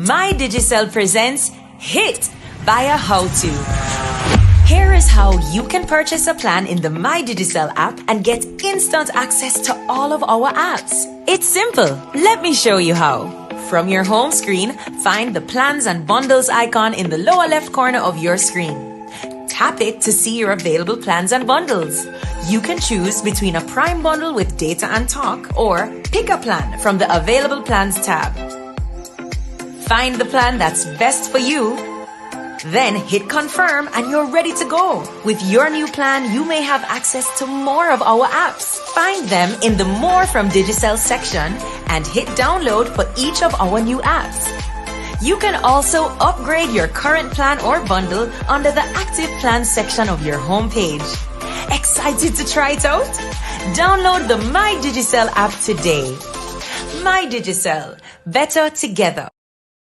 My Digicel presents Hit by a How-To. Here is how you can purchase a plan in the My Digicel app and get instant access to all of our apps. It's simple. Let me show you how. From your home screen, find the Plans and Bundles icon in the lower left corner of your screen. Tap it to see your available plans and bundles. You can choose between a Prime bundle with data and talk or pick a plan from the Available Plans tab. Find the plan that's best for you. Then hit confirm and you're ready to go. With your new plan, you may have access to more of our apps. Find them in the More from Digicel section and hit download for each of our new apps. You can also upgrade your current plan or bundle under the Active Plans section of your homepage. Excited to try it out? Download the My Digicel app today. My Digicel, better together.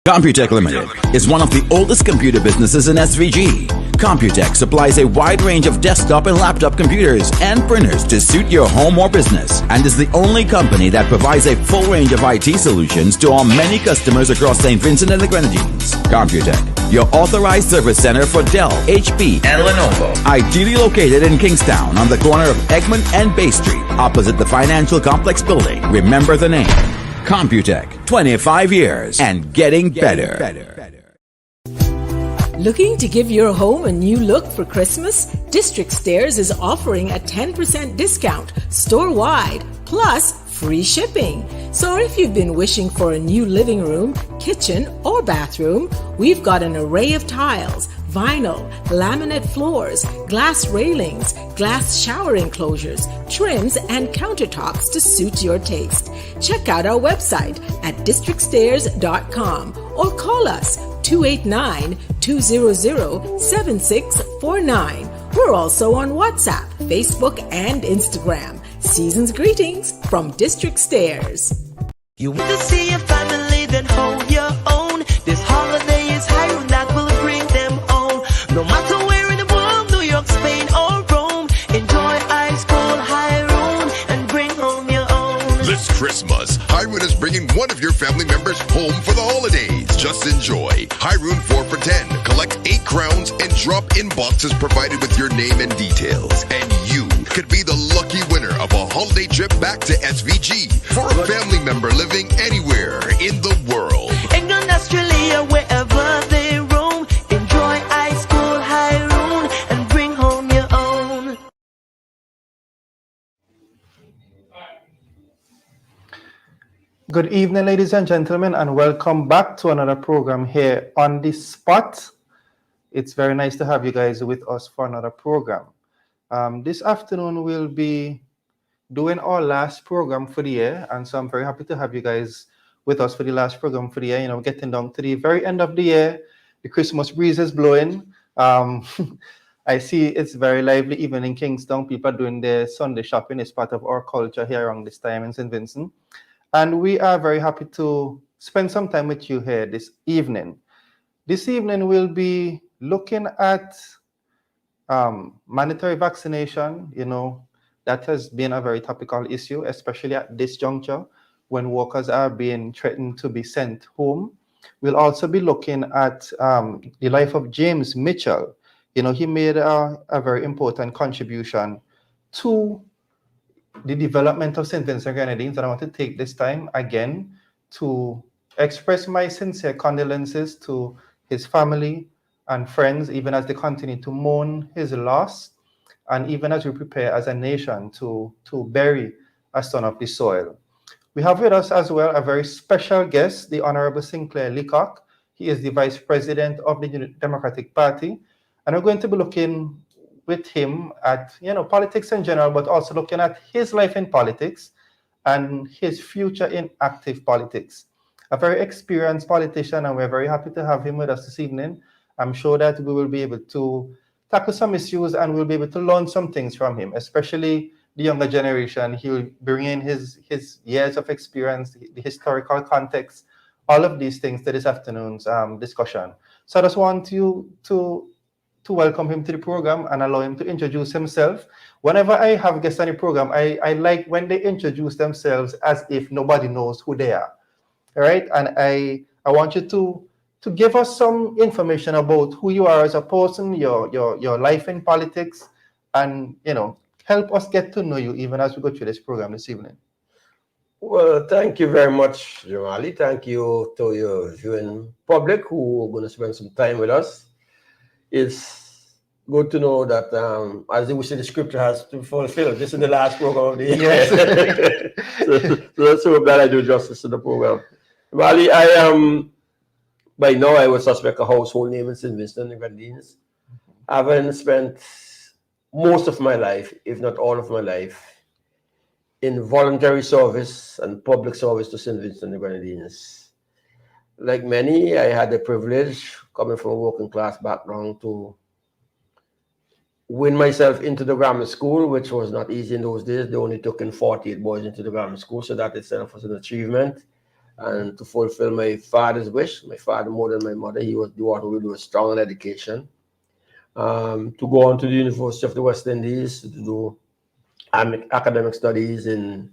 Computech Limited is one of the oldest computer businesses in SVG. Computech supplies a wide range of desktop and laptop computers and printers to suit your home or business, and is the only company that provides a full range of IT solutions to our many customers across St. Vincent and the Grenadines. Computech, your authorized service center for Dell, HP, and Lenovo. Ideally located in Kingstown on the corner of Egmont and Bay Street, opposite the Financial Complex building. Remember the name. Computech, 25 years and getting better. Looking to give your home a new look for Christmas? District Stairs is offering a 10% discount store-wide, plus free shipping. So if you've been wishing for a new living room, kitchen, or bathroom, we've got an array of tiles, vinyl, laminate floors, glass railings, glass shower enclosures, trims, and countertops to suit your taste. Check out our website at districtstairs.com or call us 289-200-7649. We're also on WhatsApp, Facebook, and Instagram. Season's greetings from District Stairs. You want to see your family, then hold your own. This holiday is high, that will bring them on. No matter where in the world, New York, Spain, or Rome, enjoy ice cold Hyrule and bring home your own. This Christmas, Hyrule is bringing one of your family members home for the holidays. Just enjoy Hyrule 4 for 10. Collect 8 crowns and drop in boxes provided with your name and details. And you could be the lucky winner of a holiday trip back to SVG for a family member living anywhere in the world. England, Australia, wherever they roam, enjoy ice cold Hyrule and bring home your own. Good evening, ladies and gentlemen, and welcome back to another program here on The Spot. It's very nice to have you guys with us for another program. This afternoon, we'll be doing our last program for the year, and so I'm very happy to have you guys with us for the last program for the year. You know, getting down to the very end of the year, the Christmas breeze is blowing. I see it's very lively even in Kingston. People are doing their Sunday shopping. It's part of our culture here around this time in St. Vincent. And we are very happy to spend some time with you here this evening. This evening, we'll be looking at mandatory vaccination. You know, that has been a very topical issue, especially at this juncture when workers are being threatened to be sent home. We'll also be looking at the life of James Mitchell. You know, he made a very important contribution to the development of St. Vincent and Grenadines, and I want to take this time again to express my sincere condolences to his family and friends, even as they continue to mourn his loss, and even as we prepare as a nation to bury a son of the soil. We have with us as well a very special guest, the Honorable Sinclair Leacock. He is the Vice President of the Democratic Party, and we're going to be looking with him at, you know, politics in general, but also looking at his life in politics and his future in active politics. A very experienced politician, and we're very happy to have him with us this evening. I'm sure that we will be able to tackle some issues and we'll be able to learn some things from him, especially the younger generation. He'll bring in his years of experience, the historical context, all of these things to this afternoon's discussion. So I just want you to welcome him to the program and allow him to introduce himself. Whenever I have guests on the program, I like when they introduce themselves as if nobody knows who they are. All right? And I want you to give us some information about who you are as a person, your life in politics, and help us get to know you even as we go through this program this evening. Well, thank you very much, Jamali. Thank you to your viewing public who are going to spend some time with us. It's good to know that, as we say, the scripture has to fulfill. This is the last program of the year. Yes. so let's hope that I do justice to the program. Jamali, I am, by now, I would suspect a household name in St. Vincent and the Grenadines. Having spent most of my life, if not all of my life, in voluntary service and public service to St. Vincent and the Grenadines. Like many, I had the privilege, coming from a working class background, to win myself into the grammar school, which was not easy in those days. They only took in 48 boys into the grammar school, so that itself was an achievement. And to fulfill my father's wish, my father more than my mother, he was the one who really was strong in education. To go on to the University of the West Indies to do academic studies in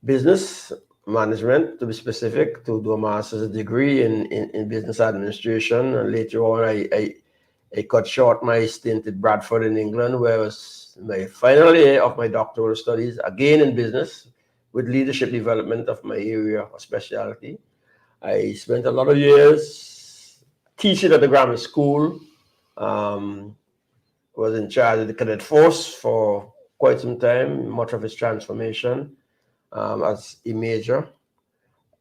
business management, to be specific, to do a master's degree in business administration. And later on, I cut short my stint at Bradford in England, where I was my final year of my doctoral studies, again in business, with leadership development of my area of specialty. I spent a lot of years teaching at the grammar school, was in charge of the cadet force for quite some time, much of its transformation as a major.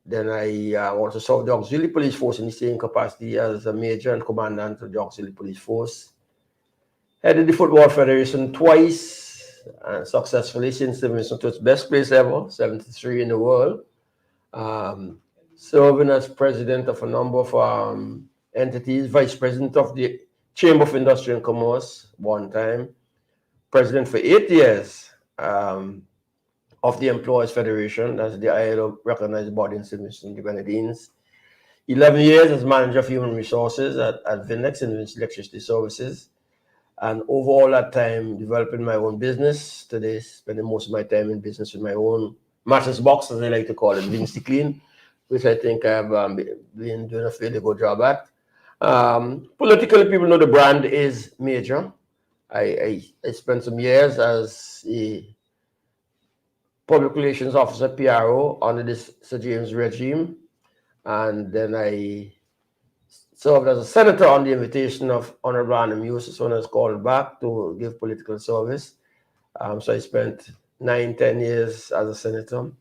Then I also served the auxiliary police force in the same capacity as a major and commandant of the auxiliary police force. Headed the Football Federation twice successfully since the mission to its best place ever, 73 in the world. Serving as president of a number of entities, vice president of the Chamber of Industry and Commerce one time, president for 8 years of the Employers Federation, that's the ILO recognized body in St. Vincent and the Grenadines. 11 years as manager of human resources at VINEX, St. Vincent Electricity Services. And over all that time, developing my own business. Today, spending most of my time in business with my own mattress box, as I like to call it, Vinci Clean, which I think I've been doing a fairly good job at. Politically, people know the brand is major. I spent some years as a public relations officer, PRO, under this Sir James regime. And then I served as a senator on the invitation of Honorable Anna Musis when I was called back to give political service. So I spent 9-10 years as a senator.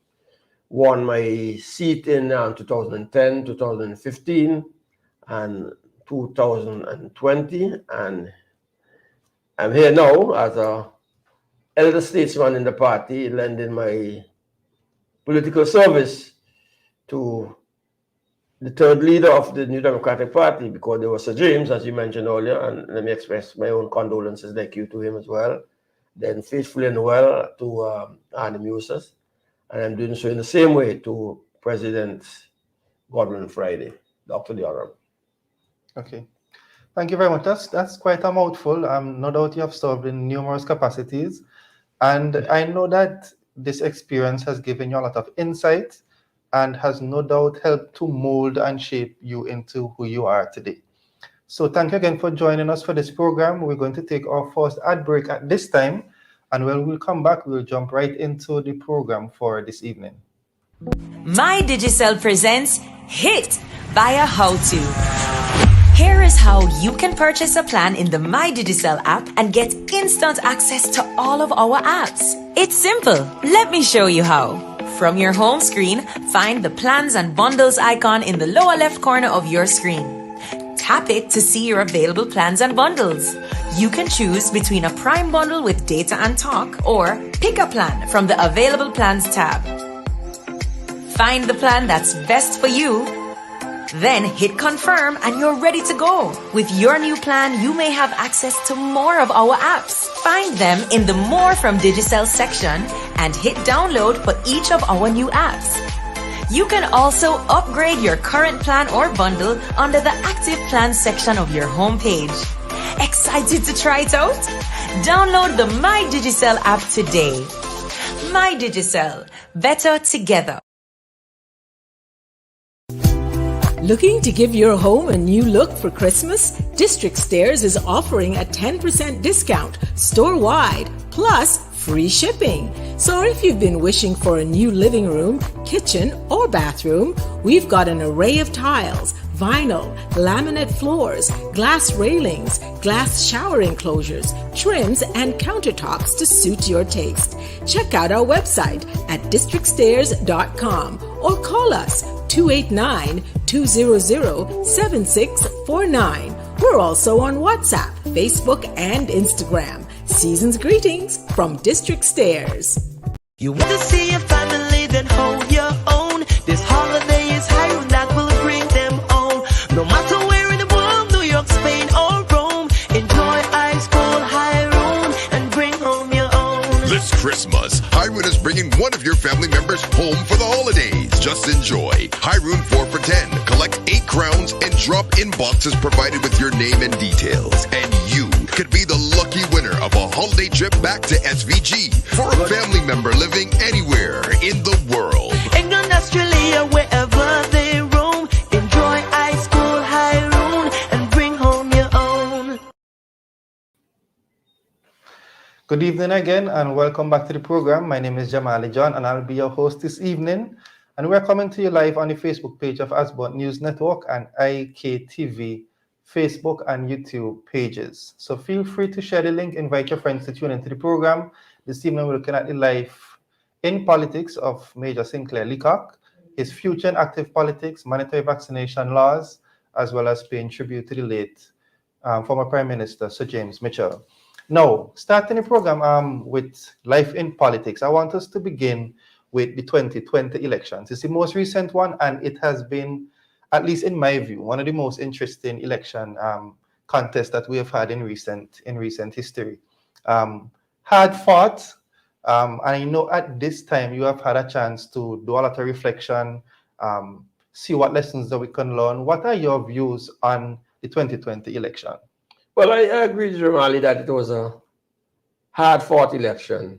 Won my seat in 2010, 2015, and 2020. And I'm here now as a elder statesman in the party, lending my political service to the third leader of the New Democratic Party, because there was Sir James, as you mentioned earlier, and let me express my own condolences, like you, to him as well. Then faithfully and well to Anna Musis, and I'm doing so in the same way to President Godwin Friday, Dr. Dioram. Okay. Thank you very much. That's quite a mouthful. No doubt you have served in numerous capacities. And I know that this experience has given you a lot of insight and has no doubt helped to mold and shape you into who you are today. So thank you again for joining us for this program. We're going to take our first ad break at this time. And when we'll come back, we'll jump right into the program for this evening. My Digicel presents Hit via How To. Here is how you can purchase a plan in the My Digicel app and get instant access to all of our apps. It's simple. Let me show you how. From your home screen, find the plans and bundles icon in the lower left corner of your screen. Tap it to see your available plans and bundles. You can choose between a Prime bundle with data and talk or pick a plan from the Available Plans tab. Find the plan that's best for you. Then hit confirm and you're ready to go. With your new plan, you may have access to more of our apps. Find them in the More from Digicel section and hit download for each of our new apps. You can also upgrade your current plan or bundle under the Active Plans section of your homepage. Excited to try it out? Download the My Digicel app today. My Digicel, better together. Looking to give your home a new look for Christmas? District Stairs is offering a 10% discount store-wide, plus free shipping. So if you've been wishing for a new living room, kitchen, or bathroom, we've got an array of tiles, vinyl, laminate floors, glass railings, glass shower enclosures, trims, and countertops to suit your taste. Check out our website at districtstairs.com or call us 289-200-7649. We're also on WhatsApp, Facebook, and Instagram. Season's greetings from District Stairs. You want to see your family, then hold your own. This holiday is high, that will bring them on. No matter where in the world, New York, Spain, or Rome, enjoy ice cold high room and bring home your own. This Christmas, Highwood is bringing one of your family members home for the holidays. Just enjoy. Highroom 4 for 10. Collect 8 crowns and drop in boxes provided with your name and details. And you could be the lucky winner of a holiday trip back to SVG for a family member living anywhere in the world. England, Australia, wherever they roam, enjoy ice cold high room and bring home your own. Good evening again, and welcome back to the program. My name is Jamali John, and I'll be your host this evening. And we're coming to you live on the Facebook page of Asbot News Network and IKTV Facebook and YouTube pages. So feel free to share the link, invite your friends to tune into the program. This evening we're looking at the life in politics of Major Sinclair Leacock, his future in active politics, mandatory vaccination laws, as well as paying tribute to the late former Prime Minister Sir James Mitchell. Now, starting the program with life in politics, I want us to begin with the 2020 elections. It's the most recent one, and it has been, at least in my view, one of the most interesting election contests that we have had in recent history. Hard fought, and I know at this time you have had a chance to do a lot of reflection, see what lessons that we can learn. What are your views on the 2020 election? Well, I agree with Romali that it was a hard-fought election.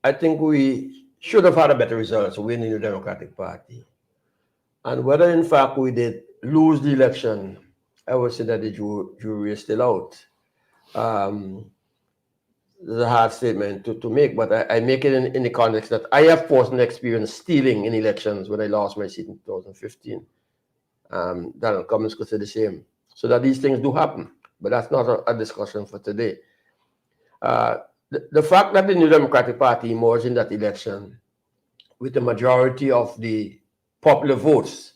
I think we should have had a better result to win in the Democratic Party. And whether, in fact, we did lose the election, I would say that the jury is still out. It's a hard statement to make, but I make it in the context that I have personal experience stealing in elections when I lost my seat in 2015. Donald Cummings could say the same. So that these things do happen, but that's not a discussion for today. The fact that the New Democratic Party emerged in that election with the majority of the popular votes,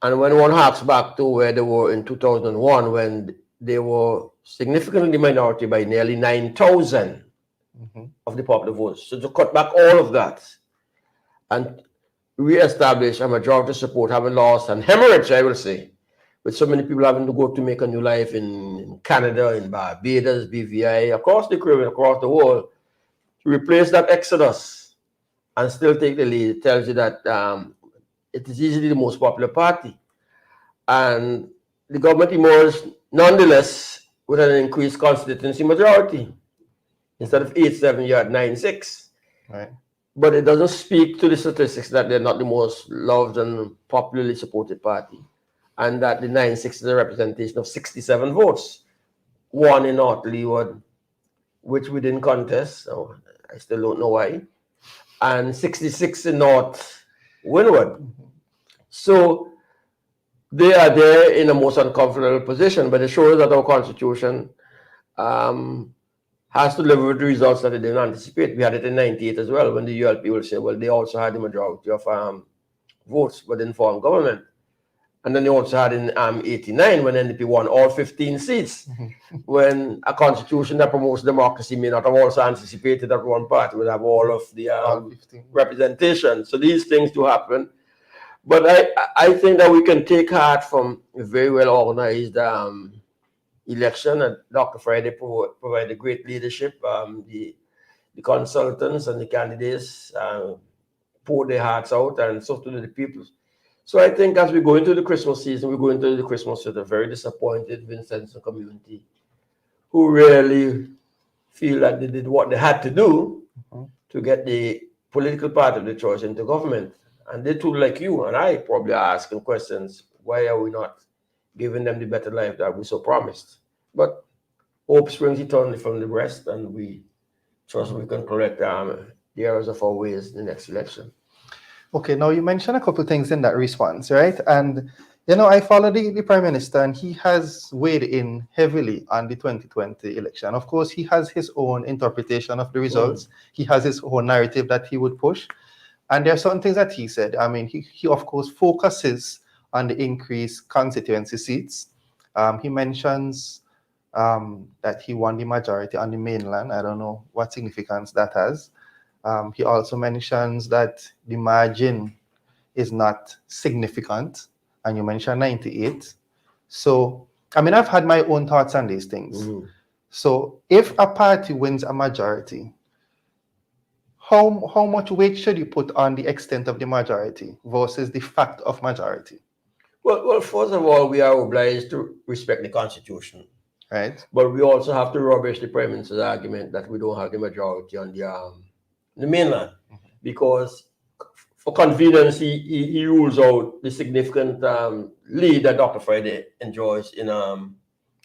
and when one harks back to where they were in 2001, when they were significantly minority by nearly 9,000 of the popular votes. So to cut back all of that and re-establish a majority support, having lost and hemorrhage, I will say, with so many people having to go to make a new life in Canada, in Barbados, BVI, across the Caribbean, across the world, to replace that exodus and still take the lead, tells you that it is easily the most popular party. And the government emerged, nonetheless, with an increased constituency majority. Instead of 8-7, you're at 9-6. Right. But it doesn't speak to the statistics that they're not the most loved and popularly supported party, and that the 9-6 is a representation of 67 votes, one in North Leeward, which we didn't contest, so I still don't know why, and 66 in North Windward. So they are there in a most uncomfortable position, but it shows that our constitution has to deliver the results that they didn't anticipate. We had it in 98 as well, when the ULP will say, well, they also had the majority of votes, but didn't form government. And then they also had in 89, when NDP won all 15 seats, when a constitution that promotes democracy may not have also anticipated that one party would have all of the representation. So these things do happen. But I think that we can take heart from a very well organized election, and Dr. Friday provided great leadership. The consultants and the candidates poured their hearts out, and so did the people. So I think as we go into the Christmas season, we go into the Christmas with a very disappointed Vincenzo community, who really feel that they did what they had to do to get the political part of the choice into government. And they too, like you and I, probably are asking questions. Why are we not giving them the better life that we so promised? But hope springs eternally from the breast, and we trust we can correct the errors of our ways in the next election. Okay, now you mentioned a couple things in that response, right? And I follow the Prime Minister, and he has weighed in heavily on the 2020 election. Of course, he has his own interpretation of the results. He has his own narrative that he would push. And there are certain things that he said. I mean, he of course focuses on the increased constituency seats. He mentions that he won the majority on the mainland. I don't know what significance that has. He also mentions that the margin is not significant, and you mentioned 98. So, I mean, I've had my own thoughts on these things. So, if a party wins a majority, how much weight should you put on the extent of the majority versus the fact of majority? Well, first of all, we are obliged to respect the Constitution. Right. But we also have to rubbish the Prime Minister's argument that we don't have the majority on the mainland, because for convenience, he rules out the significant lead that Dr. Friday enjoys in the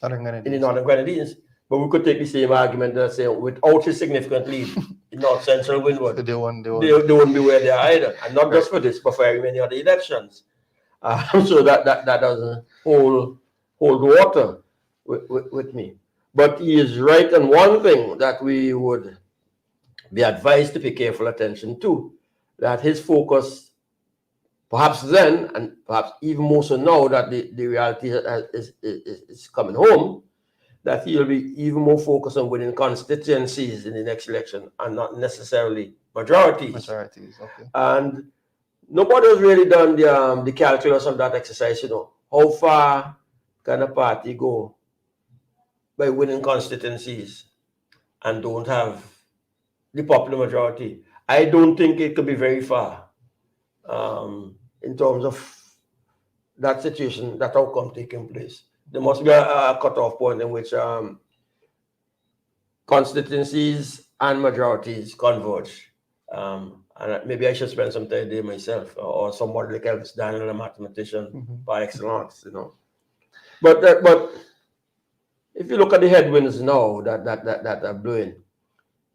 Northern Grenadines. But we could take the same argument and say, without his significant lead in North Central Windward, they wouldn't be where they are either. And not just for this, but for very many other elections. So that doesn't hold water with me. But he is right on one thing that we would be advised to pay careful attention to, that his focus, perhaps then, and perhaps even more so now that the reality is coming home, that he'll be even more focused on winning constituencies in the next election and not necessarily majorities. Okay. And nobody has really done the calculus of that exercise, How far can a party go by winning constituencies and don't have the popular majority? I don't think it could be very far in terms of that situation, that outcome taking place. There must be a cutoff point in which constituencies and majorities converge. And maybe I should spend some time there myself, or somebody like Elvis Daniel, a mathematician by excellence, But if you look at the headwinds now that are blowing,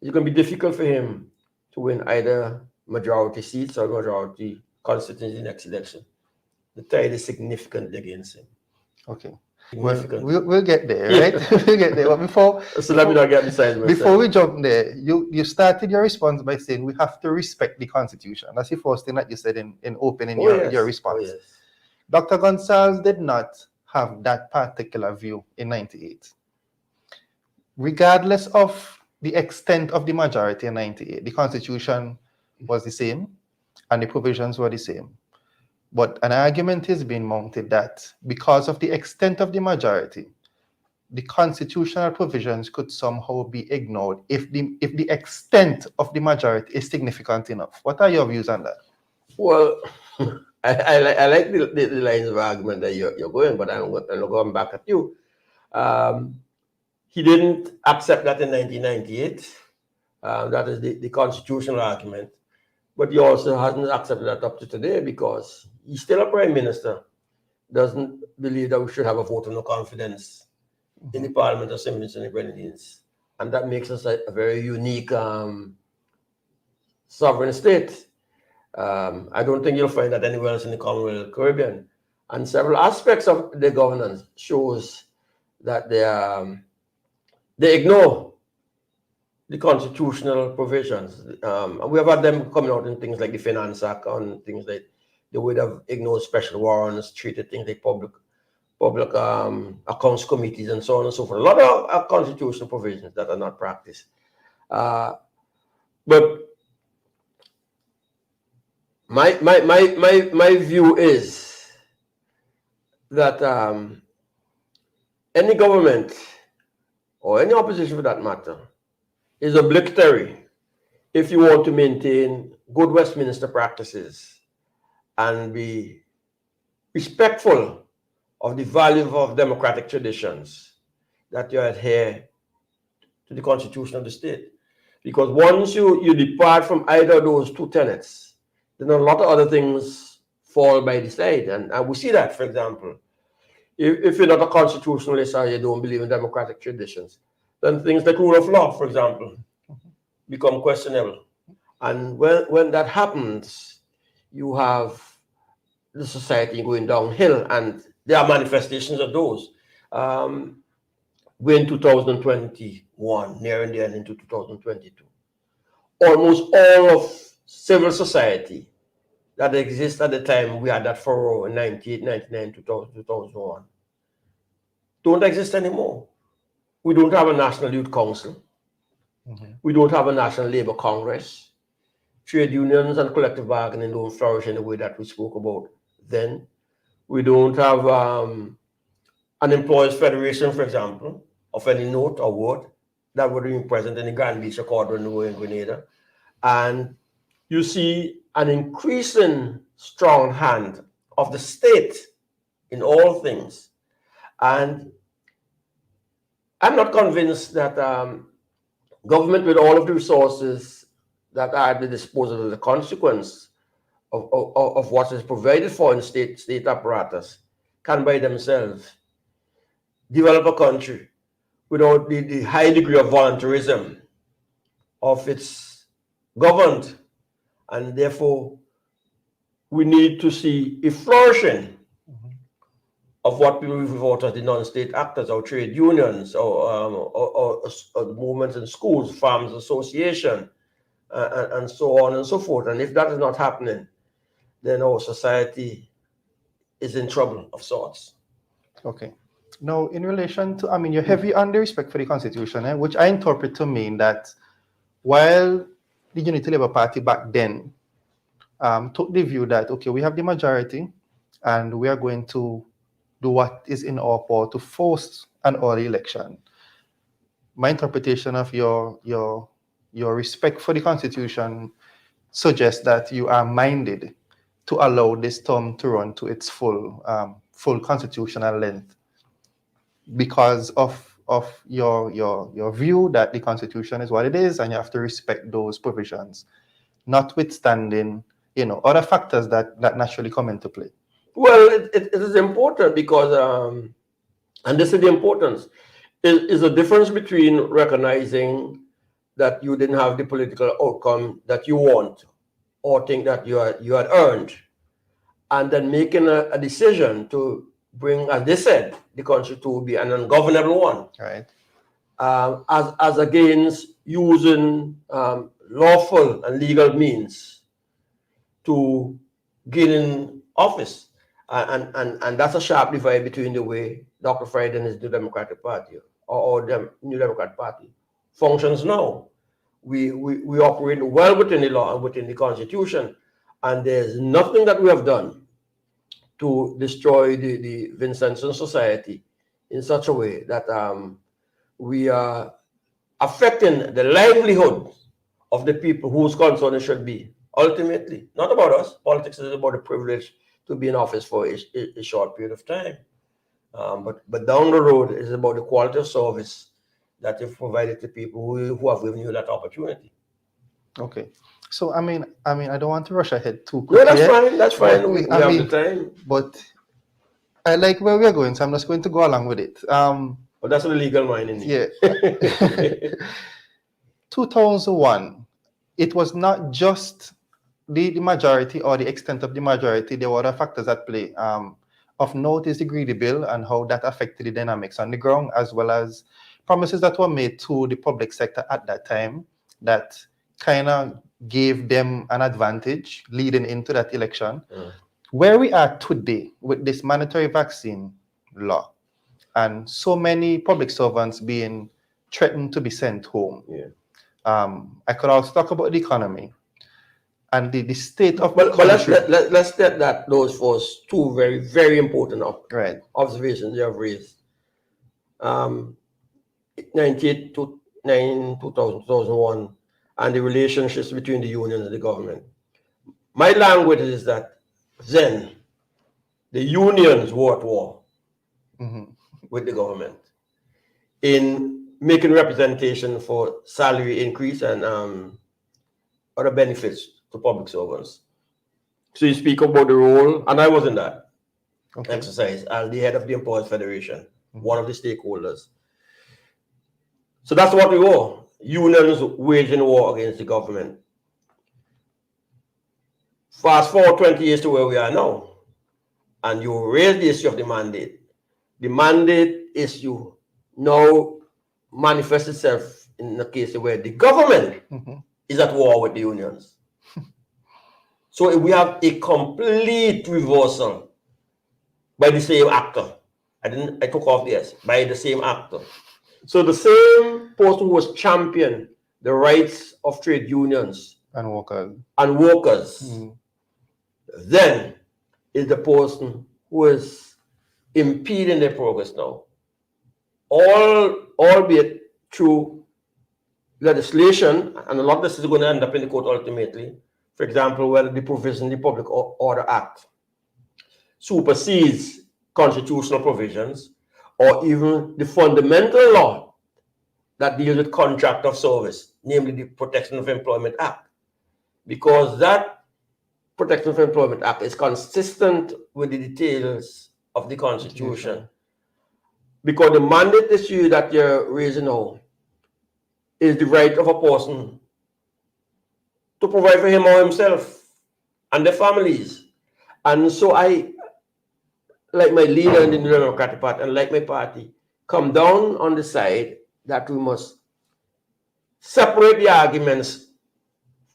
it's going to be difficult for him to win either majority seats or majority constituency in the next election. The tide is significantly against him. Okay. We'll get there, right? We'll get there. But let me not get beside myself. Before we jump there, you started your response by saying we have to respect the Constitution. That's the first thing that you said in opening your response. Yes. Dr. Gonsalves did not have that particular view in 98. Regardless of the extent of the majority in 98, the Constitution was the same and the provisions were the same. But an argument is being mounted that because of the extent of the majority, the constitutional provisions could somehow be ignored if the extent of the majority is significant enough. What are your views on that? Well, I like the lines of argument that you're going, but I'm going back at you. He didn't accept that in 1998. That is the constitutional argument. But he also hasn't accepted that up to today because he's still a prime minister. Doesn't believe that we should have a vote of no confidence in the Parliament of St. Vincent and the Grenadines. And that makes us a very unique sovereign state. I don't think you'll find that anywhere else in the Commonwealth of the Caribbean. And several aspects of the governance shows that they ignore the constitutional provisions. And we have had them coming out in things like the Finance Act, on things like they would have ignored special warrants, treated things like public accounts committees and so on and so forth. A lot of constitutional provisions that are not practiced. But my view is that any government or any opposition for that matter is obligatory if you want to maintain good Westminster practices and be respectful of the value of democratic traditions, that you adhere to the Constitution of the state. Because once you depart from either of those two tenets, then a lot of other things fall by the side. And we see that, for example, if you're not a constitutionalist or you don't believe in democratic traditions, then things like rule of law, for example, become questionable. And when that happens, you have the society going downhill, and there are manifestations of those. We're in 2021, nearing the end into 2022. Almost all of civil society that exists at the time we had that furrow in 98, 99, 2000, 2001 don't exist anymore. We don't have a National Youth Council. We don't have a National Labor Congress. Trade unions and collective bargaining don't flourish in the way that we spoke about then. We don't have an Employers Federation, for example, of any note or word that would be present in the Grand Beach Accord when we were in Grenada. And you see an increasing strong hand of the state in all things. And I'm not convinced that government, with all of the resources that are at the disposal of the consequence of what is provided for in state apparatus, can by themselves develop a country without the high degree of voluntarism of its governed. And therefore, we need to see a flourishing of what people refer to as the non-state actors, or trade unions, or movements in schools, farms association, and so on and so forth. And if that is not happening, then our society is in trouble of sorts. Okay. Now, in relation to, you're heavy on the respect for the Constitution, which I interpret to mean that while the Unity Labour Party back then took the view that, okay, we have the majority and we are going to do what is in our power to force an early election. My interpretation of your respect for the Constitution suggests that you are minded to allow this term to run to its full constitutional length because of your view that the Constitution is what it is and you have to respect those provisions, notwithstanding other factors that naturally come into play. Well, it is important because, and this is the importance, is the difference between recognizing that you didn't have the political outcome that you want or think that you had earned, and then making a decision to bring, as they said, the country to be an ungovernable one. Right. As against using lawful and legal means to gain in office. And that's a sharp divide between the way Dr. Friday and his New Democratic Party or the New Democratic Party functions now. We operate well within the law and within the Constitution, and there's nothing that we have done to destroy the Vincentian society in such a way that we are affecting the livelihood of the people whose concern it should be. Ultimately, not about us. Politics is about the privilege to be in office for a short period of time. But down the road is about the quality of service that you've provided to people who have given you that opportunity. Okay. So I don't want to rush ahead too quickly. No, that's fine. That's fine. We have the time. But I like where we're going, so I'm just going to go along with it. But that's the legal mind in it. Yeah. 2001, it was not just the majority or the extent of the majority. There were other factors at play. Of note is the Greedy Bill and how that affected the dynamics on the ground, as well as promises that were made to the public sector at that time that kind of gave them an advantage leading into that election. Where we are today with this mandatory vaccine law and so many public servants being threatened to be sent home. I could also talk about the economy and the state of the country. But let's set that those first two very, very important observations you have raised. 98 to 2001, and the relationships between the union and the government. My language is that then the unions were at war with the government in making representation for salary increase and other benefits to public servants. So you speak about the role, and I was in that Okay. exercise as the head of the Employers Federation, one of the stakeholders. So that's what we were. Unions waging war against the government. Fast forward 20 years to where we are now, and you raise the issue of the mandate. The mandate issue now manifests itself in a case where the government is at war with the unions. So we have a complete reversal by the same actor. I took off the S, by the same actor. So the same person who was championed the rights of trade unions And workers. Then is the person who is impeding their progress now. Albeit through legislation, and a lot of this is going to end up in the court ultimately. For example, whether the provision, the Public Order Act, supersedes constitutional provisions, or even the fundamental law that deals with contract of service, namely the Protection of Employment Act. Because that Protection of Employment Act is consistent with the details of the Constitution. Because the mandate issue that you're raising now is the right of a person to provide for him or himself and their families. And so I, like my leader in the New Democratic Party and like my party, come down on the side that we must separate the arguments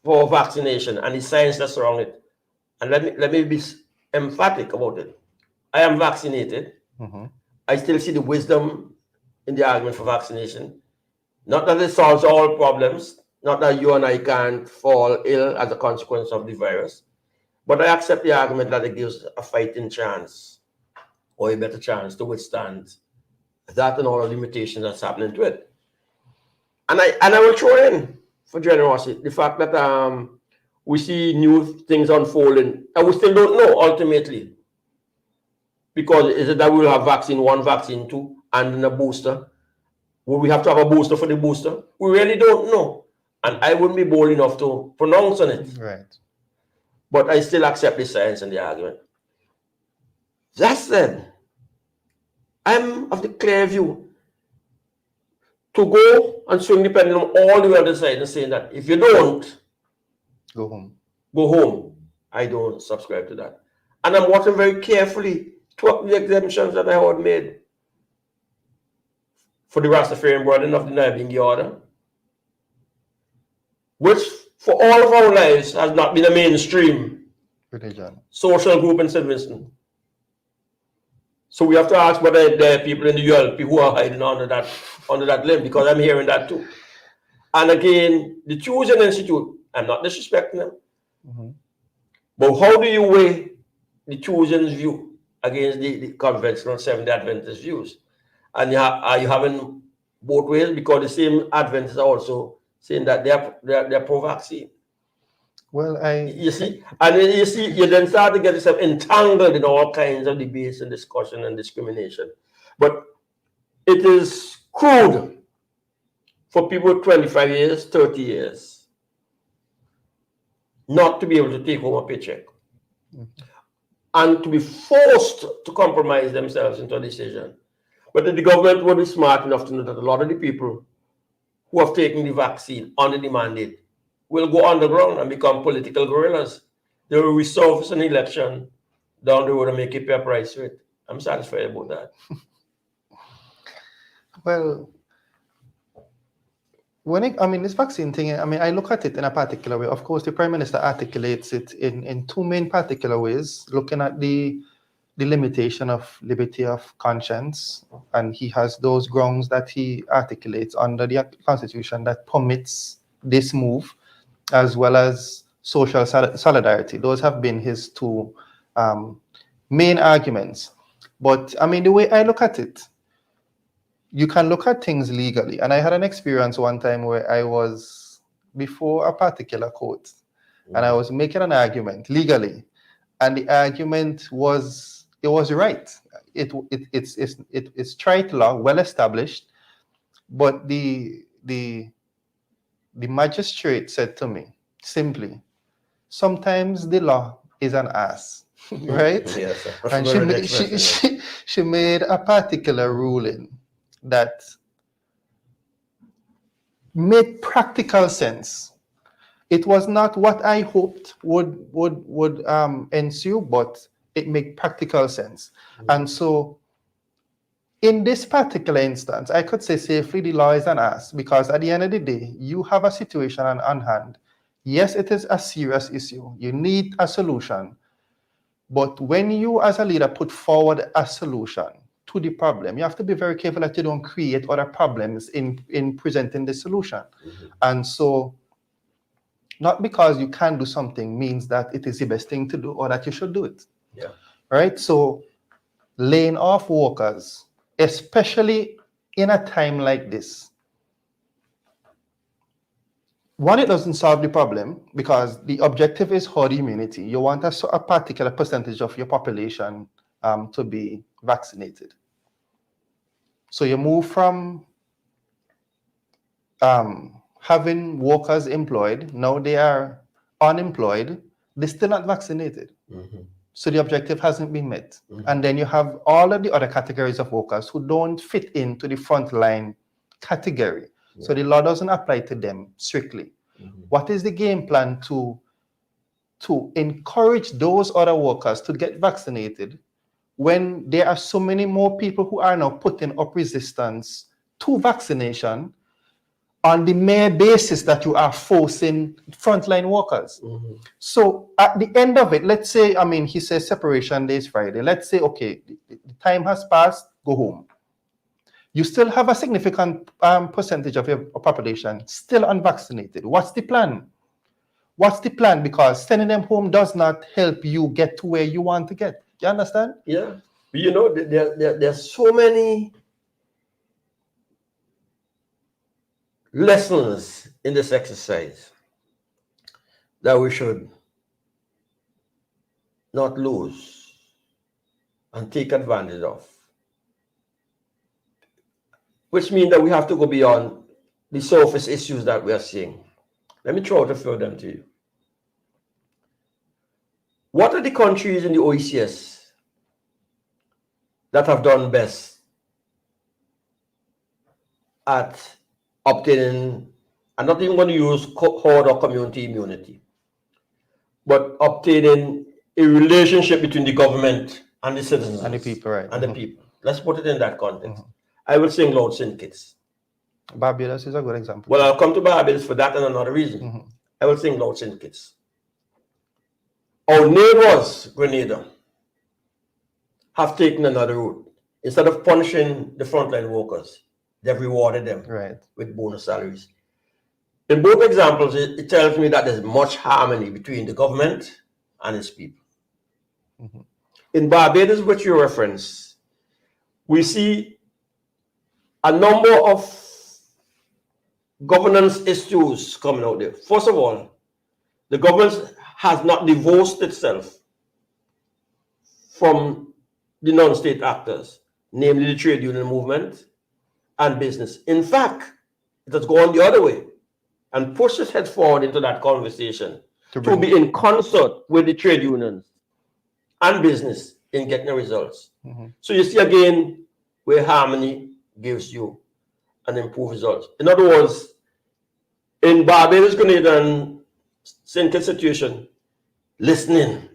for vaccination and the science that surrounds it. And let me be emphatic about it. I am vaccinated. I still see the wisdom in the argument for vaccination. Not that it solves all problems, not that you and I can't fall ill as a consequence of the virus, but I accept the argument that it gives a fighting chance or a better chance to withstand that and all the limitations that's happening to it. And I will throw in, for generosity, the fact that we see new things unfolding and we still don't know ultimately. Because is it that we will have vaccine 1, vaccine 2, and then a booster? Will we have to have a booster for the booster? We really don't know. And I wouldn't be bold enough to pronounce on it. Right. But I still accept the science and the argument. That said, I'm of the clear view to go and swing the pendulum all the way on the side and saying that if you don't, Go home. go home. I don't subscribe to that. And I'm watching very carefully the exemptions that I had made for the Rastafarian Brethren of the Nibingi Order, which for all of our lives has not been a mainstream Religion. social group in St. Vincent. So we have to ask whether there are people in the ULP who are hiding under that limb, because I'm hearing that too. And again, the Choosing Institute, I'm not disrespecting them, but how do you weigh the Choosing's view against the conventional Seventh-day Adventist views? And are you having both ways? Because the same Adventists are also saying that they're pro-vaccine. Well, you then start to get yourself entangled in all kinds of debates and discussion and discrimination. But it is crude for people with 25 years, 30 years, not to be able to take home a paycheck. And to be forced to compromise themselves into a decision. But the government would be smart enough to know that a lot of the people who have taken the vaccine under the mandate will go underground and become political guerrillas. They will resurface an election down the road and make a pay price for it. I'm satisfied about that. Well, this vaccine thing, I look at it in a particular way. Of course, the Prime Minister articulates it in two main particular ways, looking at the limitation of liberty of conscience, and he has those grounds that he articulates under the Constitution that permits this move, as well as social solidarity. Those have been his two main arguments. But the way I look at it, you can look at things legally. And I had an experience one time where I was before a particular court and I was making an argument legally. And the argument was right. It's trite law, well established. But the magistrate said to me simply, sometimes the law is an ass, right? Yes, sir. And she made a particular ruling that made practical sense. It was not what I hoped would ensue, but it made practical sense. And so, in this particular instance, I could say safely the law is an ass, because at the end of the day, you have a situation on hand. Yes, it is a serious issue. You need a solution. But when you as a leader put forward a solution to the problem, you have to be very careful that you don't create other problems in presenting the solution. And so, not because you can do something means that it is the best thing to do or that you should do it. Yeah. Right? So, laying off workers, especially in a time like this, one, it doesn't solve the problem, because the objective is herd immunity. You want a particular percentage of your population to be vaccinated. So you move from having workers employed, now they are unemployed, they're still not vaccinated. So the objective hasn't been met. And then you have all of the other categories of workers who don't fit into the frontline category. So the law doesn't apply to them strictly. What is the game plan to encourage those other workers to get vaccinated when there are so many more people who are now putting up resistance to vaccination on the mere basis that you are forcing frontline workers? So at the end of it, let's say, I mean, he says separation day is Friday. Let's say, okay, the time has passed, go home. You still have a significant percentage of your population still unvaccinated. What's the plan? What's the plan? Because sending them home does not help you get to where you want to get. You understand? Yeah. You know, there's so many lessons in this exercise that we should not lose and take advantage of. Which means that we have to go beyond the surface issues that we are seeing. Let me throw out a few of them to you. What are the countries in the OECS that have done best at obtaining, I'm not even going to use herd or community immunity, but obtaining a relationship between the government and the citizens And the people, right? And the people. Let's put it in that context. I will sing Lord St. Kitts. Barbados is a good example. Well, I'll come to Barbados for that and another reason. I will sing Lord St. Kitts. Our neighbors, Grenada, have taken another route. Instead of punishing the frontline workers, they've rewarded them with bonus salaries. In both examples, it tells me that there's much harmony between the government and its people. In Barbados, which you reference, we see a number of governance issues coming out there. First of all, the government has not divorced itself from the non-state actors, namely the trade union movement and business. In fact, it has gone the other way and pushed its head forward into that conversation to be in concert with the trade unions and business in getting the results. So you see again where harmony gives you an improved result. In other words, in Barbados, Grenada, and St. Kitts situation, listening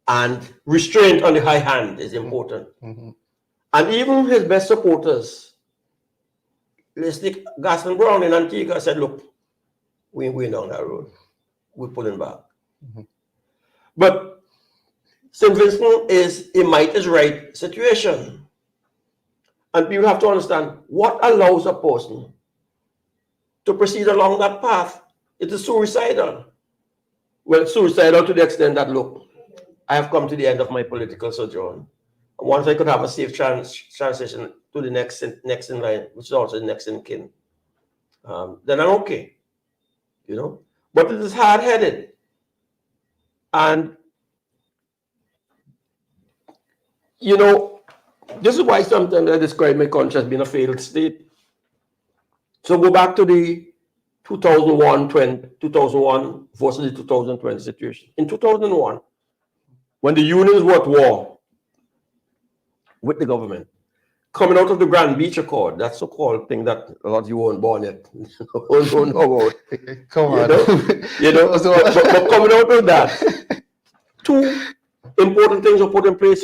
and restraint on the high hand is important. And even his best supporters, Leslie Gaston Brown in Antigua said, look, we ain't going down that road. We're pulling back. But St. Vincent is a might is right situation. And people have to understand what allows a person to proceed along that path. It is suicidal. Well, suicidal to the extent that, look, I have come to the end of my political sojourn. And once I could have a safe transition to the next in line, which is also the next in kin, then I'm okay. You know? But it is hard-headed. And, you know, this is why sometimes I describe my country as being a failed state. So go back to the 2001 versus the 2020 situation. In 2001, when the unions were at war with the government, coming out of the Grand Beach Accord, that so-called thing that a lot of you weren't born yet, don't know about. Come on. But coming out of that, two important things were put in place.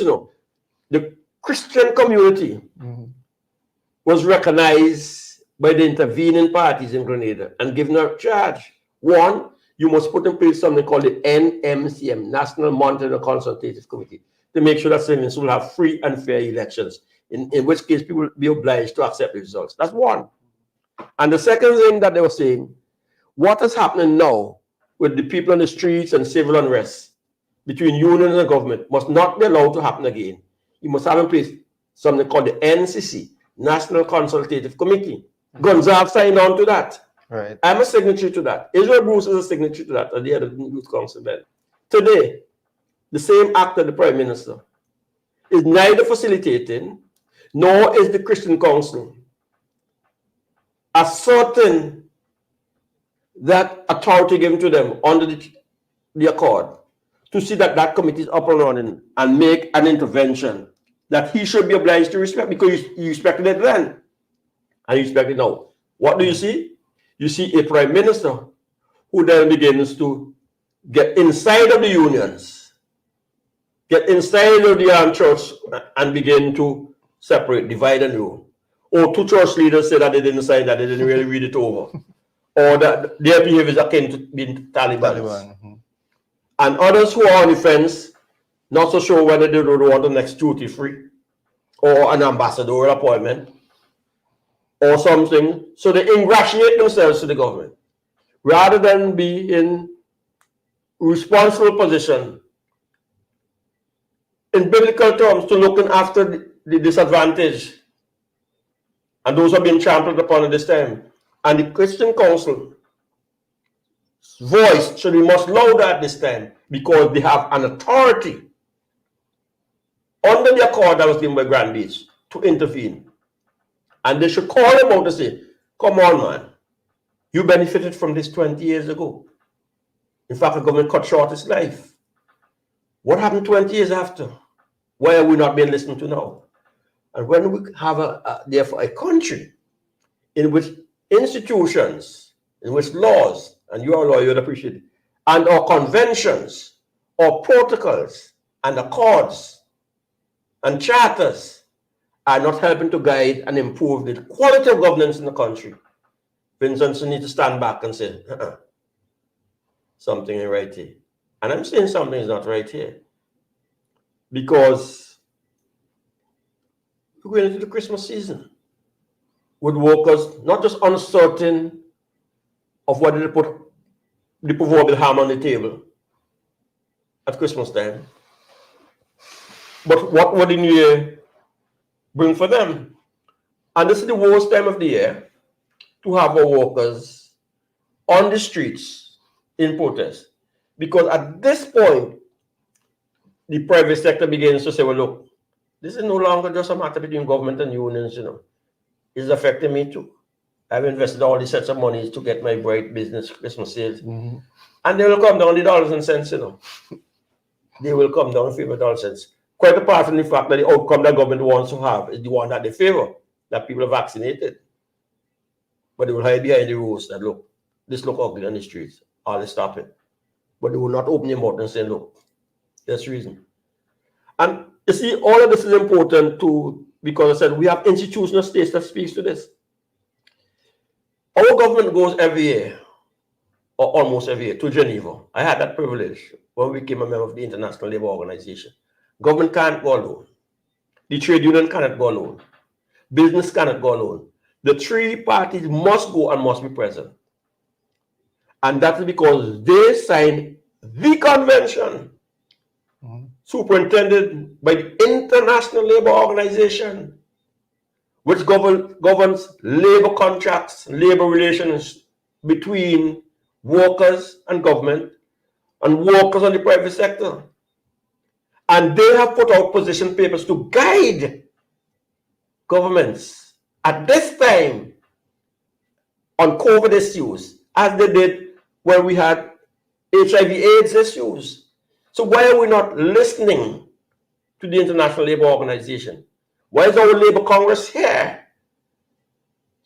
The Christian community was recognized by the intervening parties in Grenada and given a charge. One, you must put in place something called the NMCM, National Monitoring and Consultative Committee, to make sure that citizens will have free and fair elections, in which case people will be obliged to accept the results. That's one. And the second thing that they were saying, what is happening now with the people on the streets and civil unrest between unions and government must not be allowed to happen again. You must have in place something called the NCC, National Consultative Committee. Gonzalez signed on to that. Right. I'm a signatory to that. Israel Bruce is a signatory to that at the head of the Youth Council. Today, the same actor, the Prime Minister, is neither facilitating nor is the Christian Council asserting that authority given to them under the accord to see that that committee is up and running and make an intervention that he should be obliged to respect, because you respected it then and you respect it now. What do you see? You see a Prime Minister who then begins to get inside of the unions, get inside of the church and begin to separate, divide and rule. Or two church leaders say that they didn't sign that, they didn't really read it over. Or that their behavior is akin to being Taliban. And others who are on the fence, not so sure whether they don't want the next duty-free or an ambassadorial appointment or something. So they ingratiate themselves to the government rather than be in responsible position in biblical terms to looking after the disadvantaged and those who are being trampled upon at this time. And the Christian Council voice should be much louder at this time, because they have an authority under the accord that was given by Grand Beach to intervene. And they should call them out to say, come on, man, you benefited from this 20 years ago. In fact, the government cut short its life. What happened 20 years after? Why are we not being listened to now? And when we have therefore a country in which institutions, in which laws, and you are a lawyer, you'd appreciate it, and our conventions, or protocols, and accords, and charters are not helping to guide and improve the quality of governance in the country, Vincent, you need to stand back and say, something ain't right here. And I'm saying something is not right here, because we're going into the Christmas season with workers not just uncertain of whether they put the proverbial ham on the table at Christmas time, but what would the new year bring for them? And this is the worst time of the year to have our workers on the streets in protest, because at this point the private sector begins to say, well, look, this is no longer just a matter between government and unions, It's affecting me too. I've invested all these sets of money to get my bright business Christmas sales. And they will come down the dollars and cents, They will come down in favor of dollars and cents. Quite apart from the fact that the outcome that government wants to have is the one that they favor, that people are vaccinated. But they will hide behind the rules that, look, this look ugly on the streets. I'll stop it. But they will not open their mouth and say, look, there's reason. And you see, all of this is important too, because I said we have institutional states that speaks to this. Our government goes every year, or almost every year, to Geneva. I had that privilege when we became a member of the International Labour Organization. Government can't go alone. The trade union cannot go alone. Business cannot go alone. The three parties must go and must be present. And that is because they signed the convention, superintended by the International Labour Organization, which governs labor contracts, labor relations between workers and government, and workers on the private sector. And they have put out position papers to guide governments at this time on COVID issues as they did when we had HIV/AIDS issues. So why are we not listening to the International Labour Organization? Why is our Labour Congress here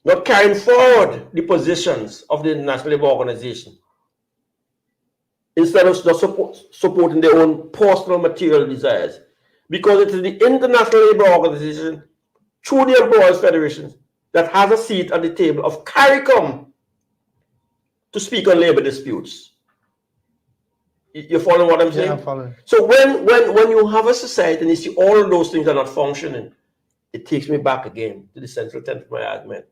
not carrying forward the positions of the International Labour Organization instead of just supporting their own personal material desires? Because it is the International Labour Organization, through the Employers Federation, that has a seat at the table of CARICOM to speak on labour disputes. You follow what I'm saying? Yeah, I'm following. So when you have a society and you see all of those things are not functioning, it takes me back again to the central tenet of my argument.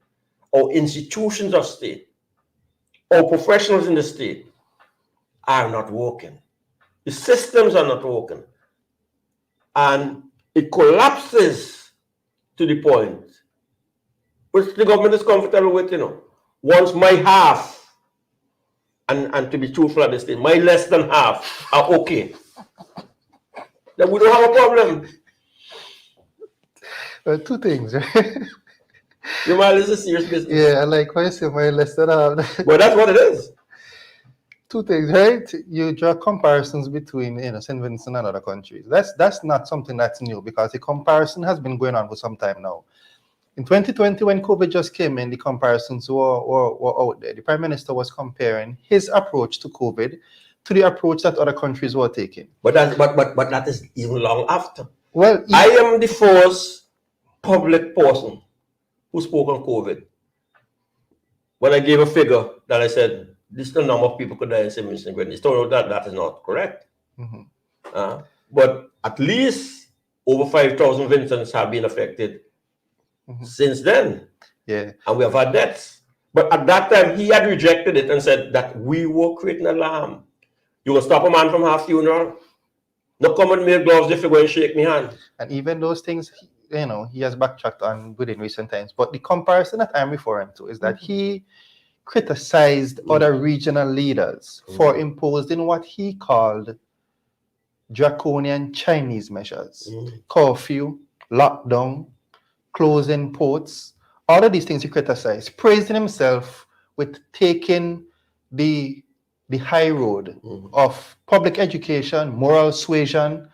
Our institutions of state, our professionals in the state are not working. The systems are not working. And it collapses to the point which the government is comfortable with, Once my half, and to be truthful at this stage, my less than half are okay, then we don't have a problem. Two things, right? You might listen to serious business. Yeah, I like when you say my less than half. But that's what it is. Two things, right? You draw comparisons between St. Vincent and other countries. That's not something that's new, because the comparison has been going on for some time now. In 2020, when COVID just came in, the comparisons were out there. The Prime Minister was comparing his approach to COVID to the approach that other countries were taking. But that is even long after. Well, I am the first public person who spoke on COVID. When I gave a figure that I said, this is the number of people could die in St. Vincent and Grenadines. That is not correct. Mm-hmm. But at least over 5,000 Vincents have been affected since then. Yeah. And we have had deaths. But at that time, he had rejected it and said that we were creating alarm. You will stop a man from half funeral? No come and make gloves if you go and shake me hand. And even those things, he has backtracked on within recent times. But the comparison that I'm referring to is that he criticized other regional leaders for imposing what he called draconian Chinese measures. Curfew, lockdown, closing ports, all of these things he criticized, praising himself with taking the high road of public education, moral suasion,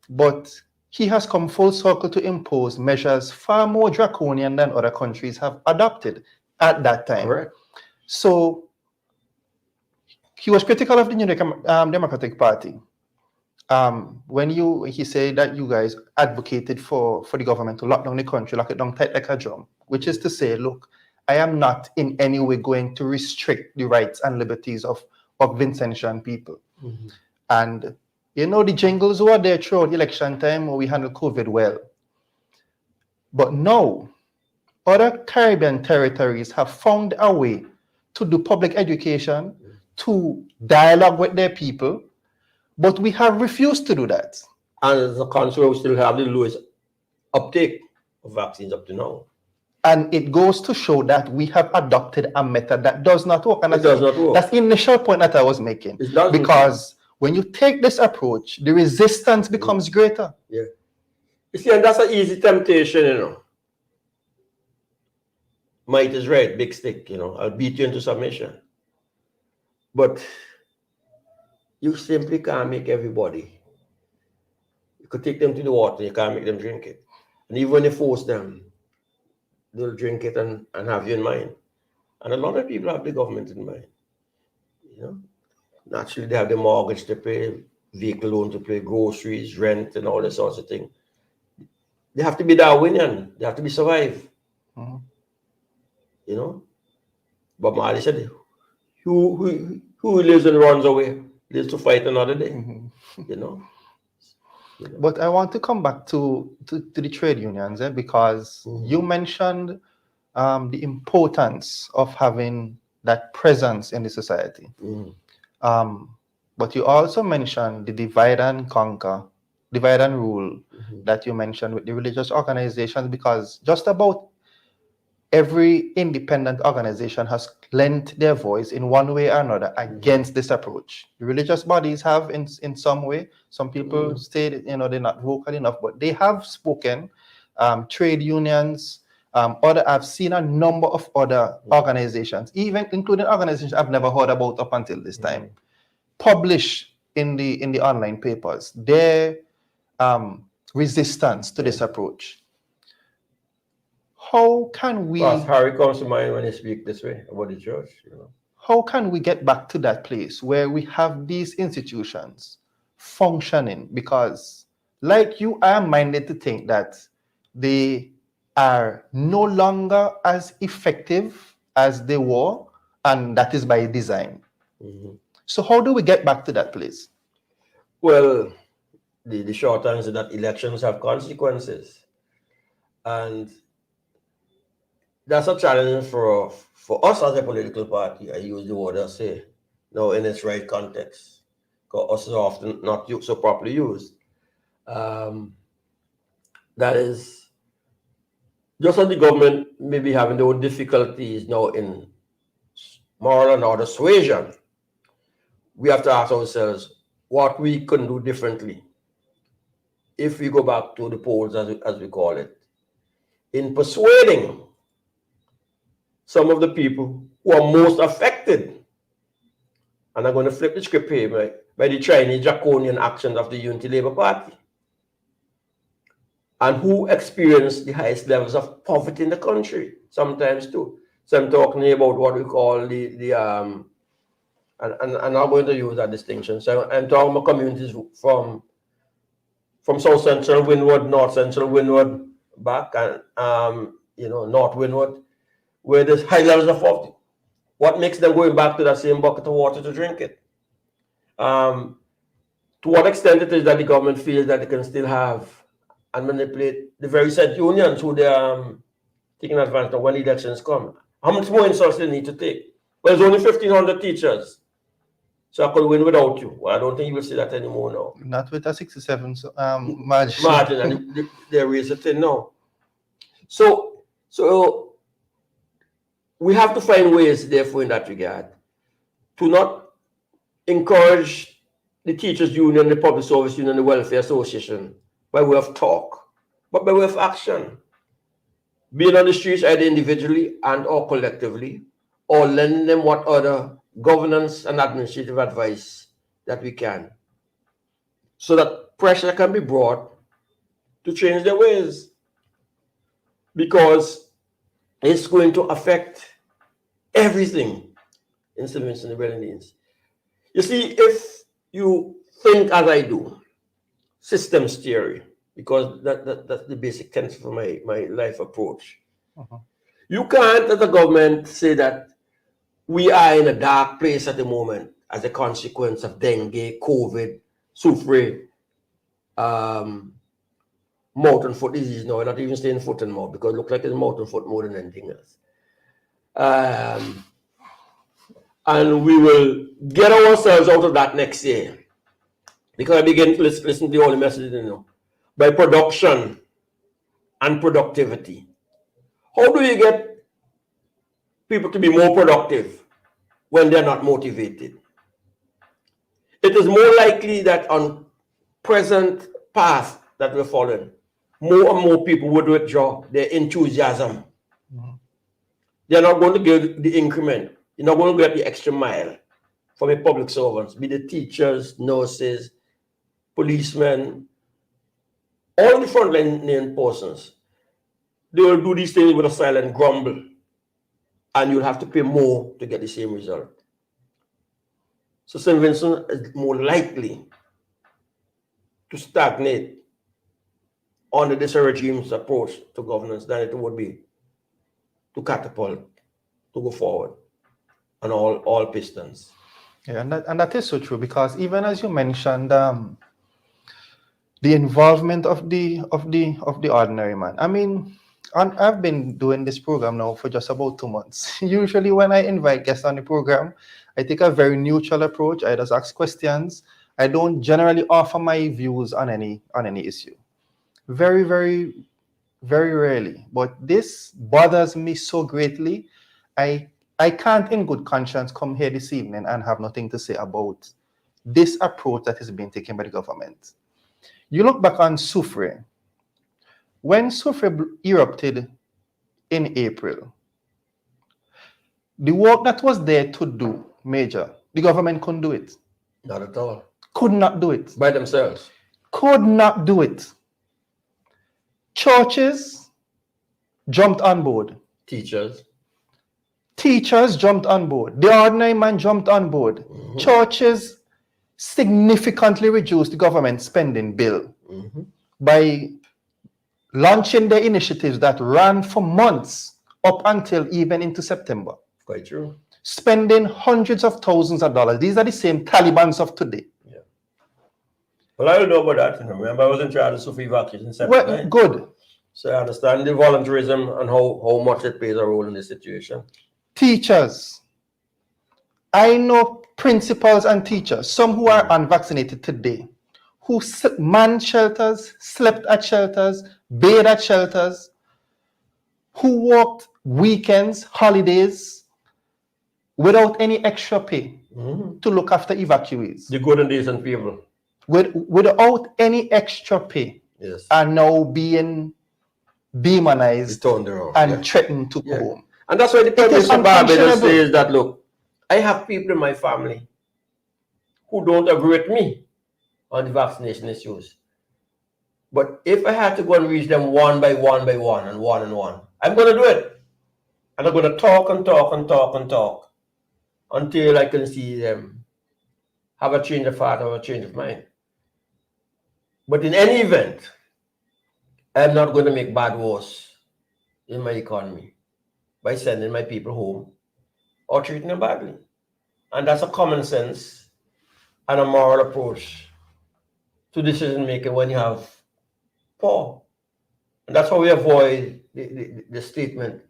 but he has come full circle to impose measures far more draconian than other countries have adopted at that time. Correct. So he was critical of the New Democratic Party. When he said that you guys advocated for the government to lock down the country, lock it down tight like a drum, which is to say, look, I am not in any way going to restrict the rights and liberties of Vincentian people. And the jingles were there throughout election time where we handled COVID well. But now, other Caribbean territories have found a way to do public education, to dialogue with their people, but we have refused to do that. And as a country, we still have the lowest uptake of vaccines up to now. And it goes to show that we have adopted a method that does not work. And it does not work. That's the initial point that I was making. Because when you take this approach, the resistance becomes greater. Yeah. You see, and that's an easy temptation, Might is right, big stick, I'll beat you into submission. But you simply can't make everybody. You could take them to the water, you can't make them drink it. And even when you force them, they'll drink it and have you in mind. And a lot of people have the government in mind. Naturally, they have the mortgage to pay, vehicle loan to pay, groceries, rent, and all those sorts of things. They have to be Darwinian. They have to be survive. But Marley said, who lives and runs away lives to fight another day. But I want to come back to the trade unions, because you mentioned the importance of having that presence in the society. But you also mentioned the divide and conquer, divide and rule that you mentioned with the religious organizations, because just about every independent organization has lent their voice in one way or another against this approach. The religious bodies have in some way. Some people say that, they're not vocal enough, but they have spoken. Trade unions I've seen a number of other organizations, even including organizations I've never heard about up until this time, publish in the online papers their resistance to this approach. How can we? Harry comes to mind when you speak this way about the church. How can we get back to that place where we have these institutions functioning? Because, like you, I am minded to think that they are no longer as effective as they were, and that is by design. So how do we get back to that place? Well, the short answer is that elections have consequences. And that's a challenge for us as a political party. I use the word I say, in its right context, because us is often not so properly used. That is, just as the government may be having their own difficulties now in moral and order suasion, we have to ask ourselves what we can do differently if we go back to the polls, as we call it, in persuading some of the people who are most affected. And I'm going to flip the script here by the Chinese draconian actions of the Unity Labour Party, and who experience the highest levels of poverty in the country, sometimes too. So I'm talking about what we call and I'm going to use that distinction. So I'm talking about communities from South Central Windward, North Central Windward, back, and North Windward, where there's high levels of poverty. What makes them going back to that same bucket of water to drink it? To what extent it is that the government feels that they can still have and manipulate the very said unions who they're taking advantage of when elections come. How much more insults they need to take? Well, there's only 1,500 teachers, so I could win without you. Well, I don't think you will see that anymore now. Not with a 67 margin. Margin, and they raise it in now. So we have to find ways, therefore, in that regard, to not encourage the teachers' union, the public service union, the welfare association by way of talk, but by way of action. Being on the streets either individually and or collectively, or lending them what other governance and administrative advice that we can, so that pressure can be brought to change their ways, because it's going to affect everything in St. Vincent and the Grenadines. You see, if you think as I do, systems theory, because that's the basic tenet for my life approach. You can't, as a government, say that we are in a dark place at the moment as a consequence of dengue, COVID, soufre, mouth and foot disease. No, we're not even saying foot and mouth, because it looks like it's mouth and foot more than anything else. And we will get ourselves out of that next year. Because I begin to listen to all the messages, by production and productivity. How do you get people to be more productive when they're not motivated? It is more likely that on present path that we're following, more and more people would withdraw their enthusiasm. They're not going to give the increment. You're not going to get the extra mile from the public servants, be the teachers, nurses, policemen, all the frontline persons. They will do these things with a silent grumble, and you'll have to pay more to get the same result. So St. Vincent is more likely to stagnate under this regime's approach to governance than it would be to catapult, to go forward on all pistons. Yeah, and that is so true, because even as you mentioned, the involvement of the ordinary man. I mean, I've been doing this program now for just about 2 months. Usually when I invite guests on the program, I take a very neutral approach. I just ask questions. I don't generally offer my views on any issue. Very, very, very rarely. But this bothers me so greatly. I can't in good conscience come here this evening and have nothing to say about this approach that is being taken by the government. You look back on soufre. When soufre erupted in April. The work that was there to do, Major, the government couldn't do it. Not at all. Could not do it. By themselves. Could not do it. Churches jumped on board. Teachers. Teachers jumped on board. The ordinary man jumped on board. Churches significantly reduced the government spending bill by launching their initiatives that ran for months up until even into September. Quite true. Spending hundreds of thousands of dollars. These are the same Talibans of today. Yeah. Well, I don't know about that. Remember, I was in charge of Sufi Evacuation in 79. Well, good. So I understand the voluntarism and how much it plays a role in this situation. Teachers. I know principals and teachers, some who are unvaccinated today, who manned shelters, slept at shelters, bathed at shelters, who worked weekends, holidays, without any extra pay to look after evacuees. The good and decent people. Without any extra pay, Yes. are now being demonized and threatened to go home. And that's why the Prime Minister Barbados says that, look, I have people in my family who don't agree with me on the vaccination issues. But if I had to go and reach them one by one by one and one and one, I'm going to do it. And I'm going to talk and talk and talk and talk until I can see them have a change of heart or a change of mind. But in any event, I'm not going to make bad worse in my economy by sending my people home or treating them badly. And that's a common sense and a moral approach to decision making when you have power. And that's how we avoid the statement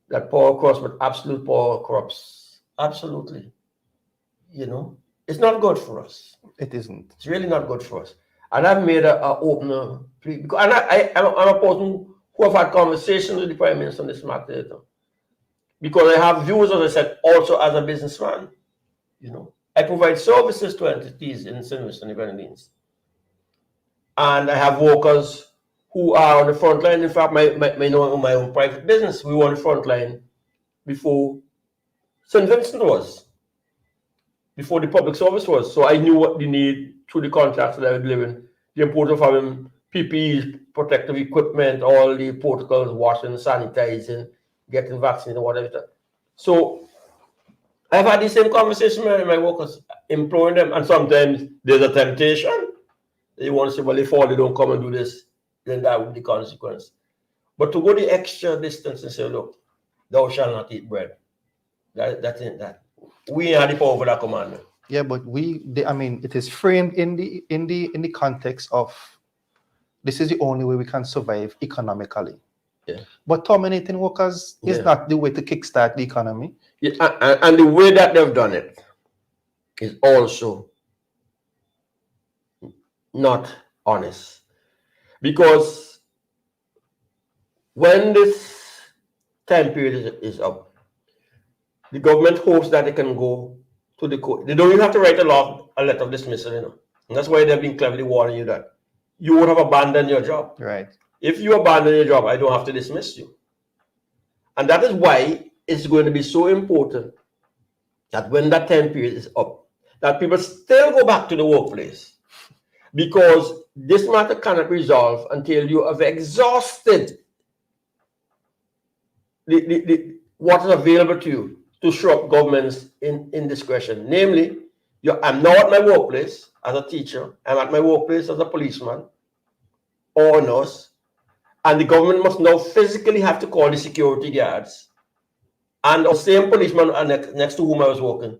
that power corrupts, but absolute power corrupts. Absolutely. You know, it's not good for us. It isn't. It's really not good for us. And I've made an opener plea, because I'm a person who have had conversations with the Prime Minister on this matter, because I have views, as I said, also as a businessman. You know, I provide services to entities in St. Vincent and the Grenadines, and I have workers who are on the front line. In fact, my own private business, we were on the front line before St. Vincent was, before the public service was. So I knew what the need through the contracts that I was delivering, the importance of having PPE, protective equipment, all the protocols, washing, sanitizing, getting vaccinated, whatever. So I've had the same conversation with my workers, imploring them, and sometimes there's a temptation. They want to say, well, if all they don't come and do this, then that would be the consequence. But to go the extra distance and say, look, thou shalt not eat bread. That's it. That we are the power over that commandment. Yeah, but it is framed in the context of this is the only way we can survive economically. Yeah. But terminating workers is not the way to kickstart the economy. Yeah, and the way that they've done it is also not honest. Because when this time period is up, the government hopes that they can go to the court. They don't even have to write a letter of dismissal, you know. And that's why they've been cleverly warning you that you would have abandoned your job. Right. If you abandon your job, I don't have to dismiss you. And that is why it's going to be so important that when that time period is up, that people still go back to the workplace. Because this matter cannot resolve until you have exhausted what is available to you to show up government's indiscretion. Namely, I'm now at my workplace as a teacher, I'm at my workplace as a policeman or a nurse, and the government must now physically have to call the security guards and the same policeman next to whom I was working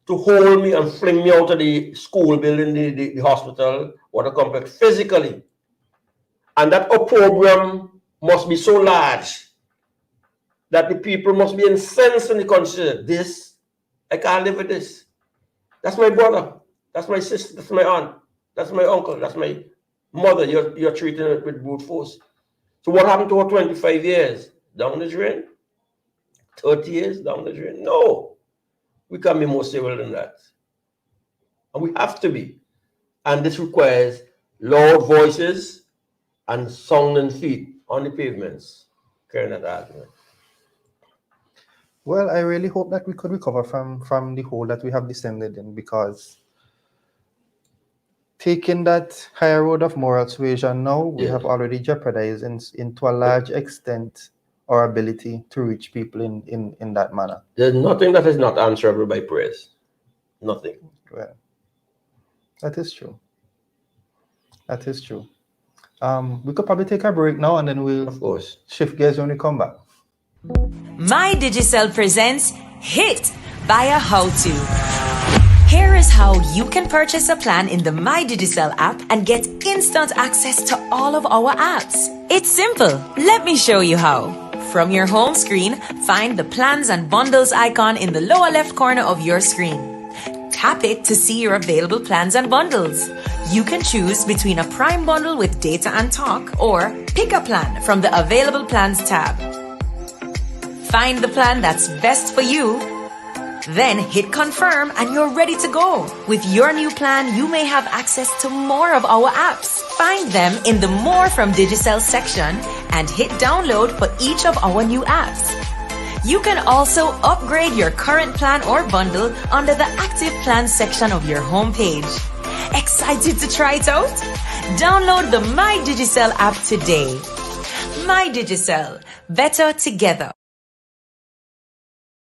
to hold me and fling me out of the school building, the hospital or the complex physically. And that opprobrium must be so large that the people must be incensed and consider this. I can't live with this. That's my brother. That's my sister. That's my aunt. That's my uncle. That's my mother. You're treating it with brute force. So what happened to her 25 years? Down the drain? 30 years down the drain? No. We can be more civil than that. And we have to be. And this requires loud voices and sounding feet on the pavements. carrying that argument. Well, I really hope that we could recover from the hole that we have descended in, because taking that higher road of moral suasion now, we have already jeopardized into a large extent our ability to reach people in that manner. There's nothing that is not answerable by prayers. Nothing. Well, that is true. That is true. We could probably take a break now, and then we'll Of course. shift gears when we come back. My Digicel presents Hit by a How-To. Here is how you can purchase a plan in the My Digicel app and get instant access to all of our apps. It's simple. Let me show you how. From your home screen, find the plans and bundles icon in the lower left corner of your screen. Tap it to see your available plans and bundles. You can choose between a Prime bundle with data and talk, or pick a plan from the Available Plans tab. Find the plan that's best for you. Then hit confirm and you're ready to go. With your new plan, you may have access to more of our apps. Find them in the More from Digicel section and hit download for each of our new apps. You can also upgrade your current plan or bundle under the Active Plans section of your homepage. Excited to try it out? Download the My Digicel app today. My Digicel, better together.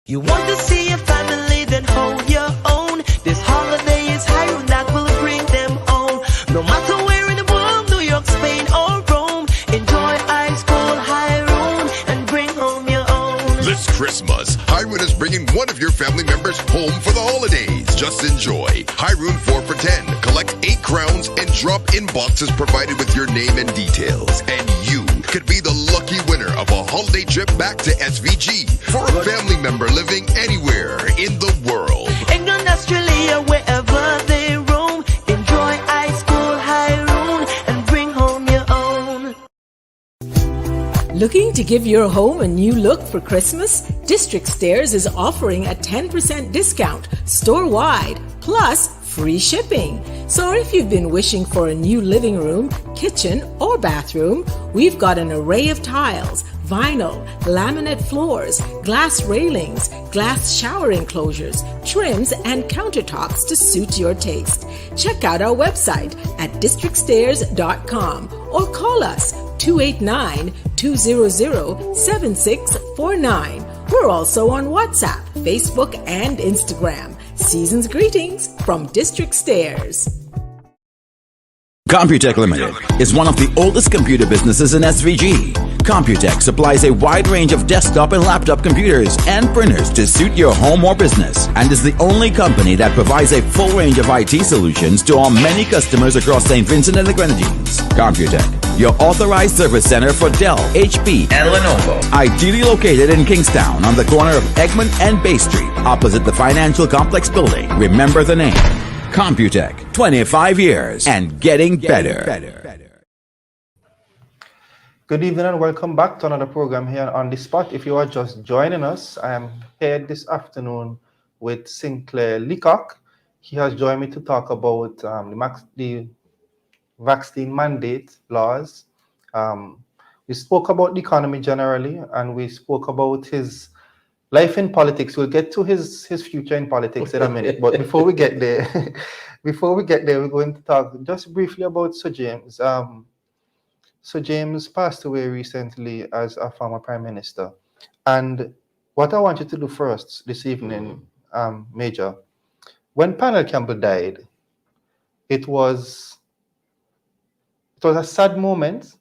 You want to see your family, then hold your own. This holiday is high that will bring them on. No matter where in the world, New York, Spain, or Rome, enjoy ice cold high room and bring home your own. This Christmas, Hyroon is bringing one of your family members home for the holidays. Just enjoy. Hyroon 4 for 10. Collect 8 crowns and drop in boxes provided with your name and details. And you could be the lucky winner of a holiday trip back to SVG for a family member living anywhere in the world. England, Australia, wherever they roam, enjoy ice cold high room and bring home your own. Looking to give your home a new look for Christmas? District Stairs is offering a 10% discount store-wide, plus free shipping. So if you've been wishing for a new living room, kitchen, or bathroom, we've got an array of tiles, vinyl, laminate floors, glass railings, glass shower enclosures, trims, and countertops to suit your taste. Check out our website at districtstairs.com or call us 289-200-7649. We're also on WhatsApp, Facebook, and Instagram. Season's greetings from District Stairs. Computech Limited is one of the oldest computer businesses in SVG. Computech supplies a wide range of desktop and laptop computers and printers to suit your home or business, and is the only company that provides a full range of IT solutions to our many customers across St. Vincent and the Grenadines. Computech, your authorized service center for Dell, HP, and Lenovo. Ideally located in Kingstown on the corner of Egmont and Bay Street, opposite the Financial Complex building. Remember the name. Computech, 25 years and getting better. Good evening and welcome back to another program here on The Spot. If you are just joining us, I am here this afternoon with Sinclair Leacock. He has joined me to talk about the vaccine mandate laws. We spoke about the economy generally, and we spoke about his life in politics. We'll get to his future in politics in a minute. But before we get there, we're going to talk just briefly about Sir James. Sir James passed away recently as a former Prime Minister. And what I want you to do first this evening, Major, when Panel Campbell died, it was a sad moment,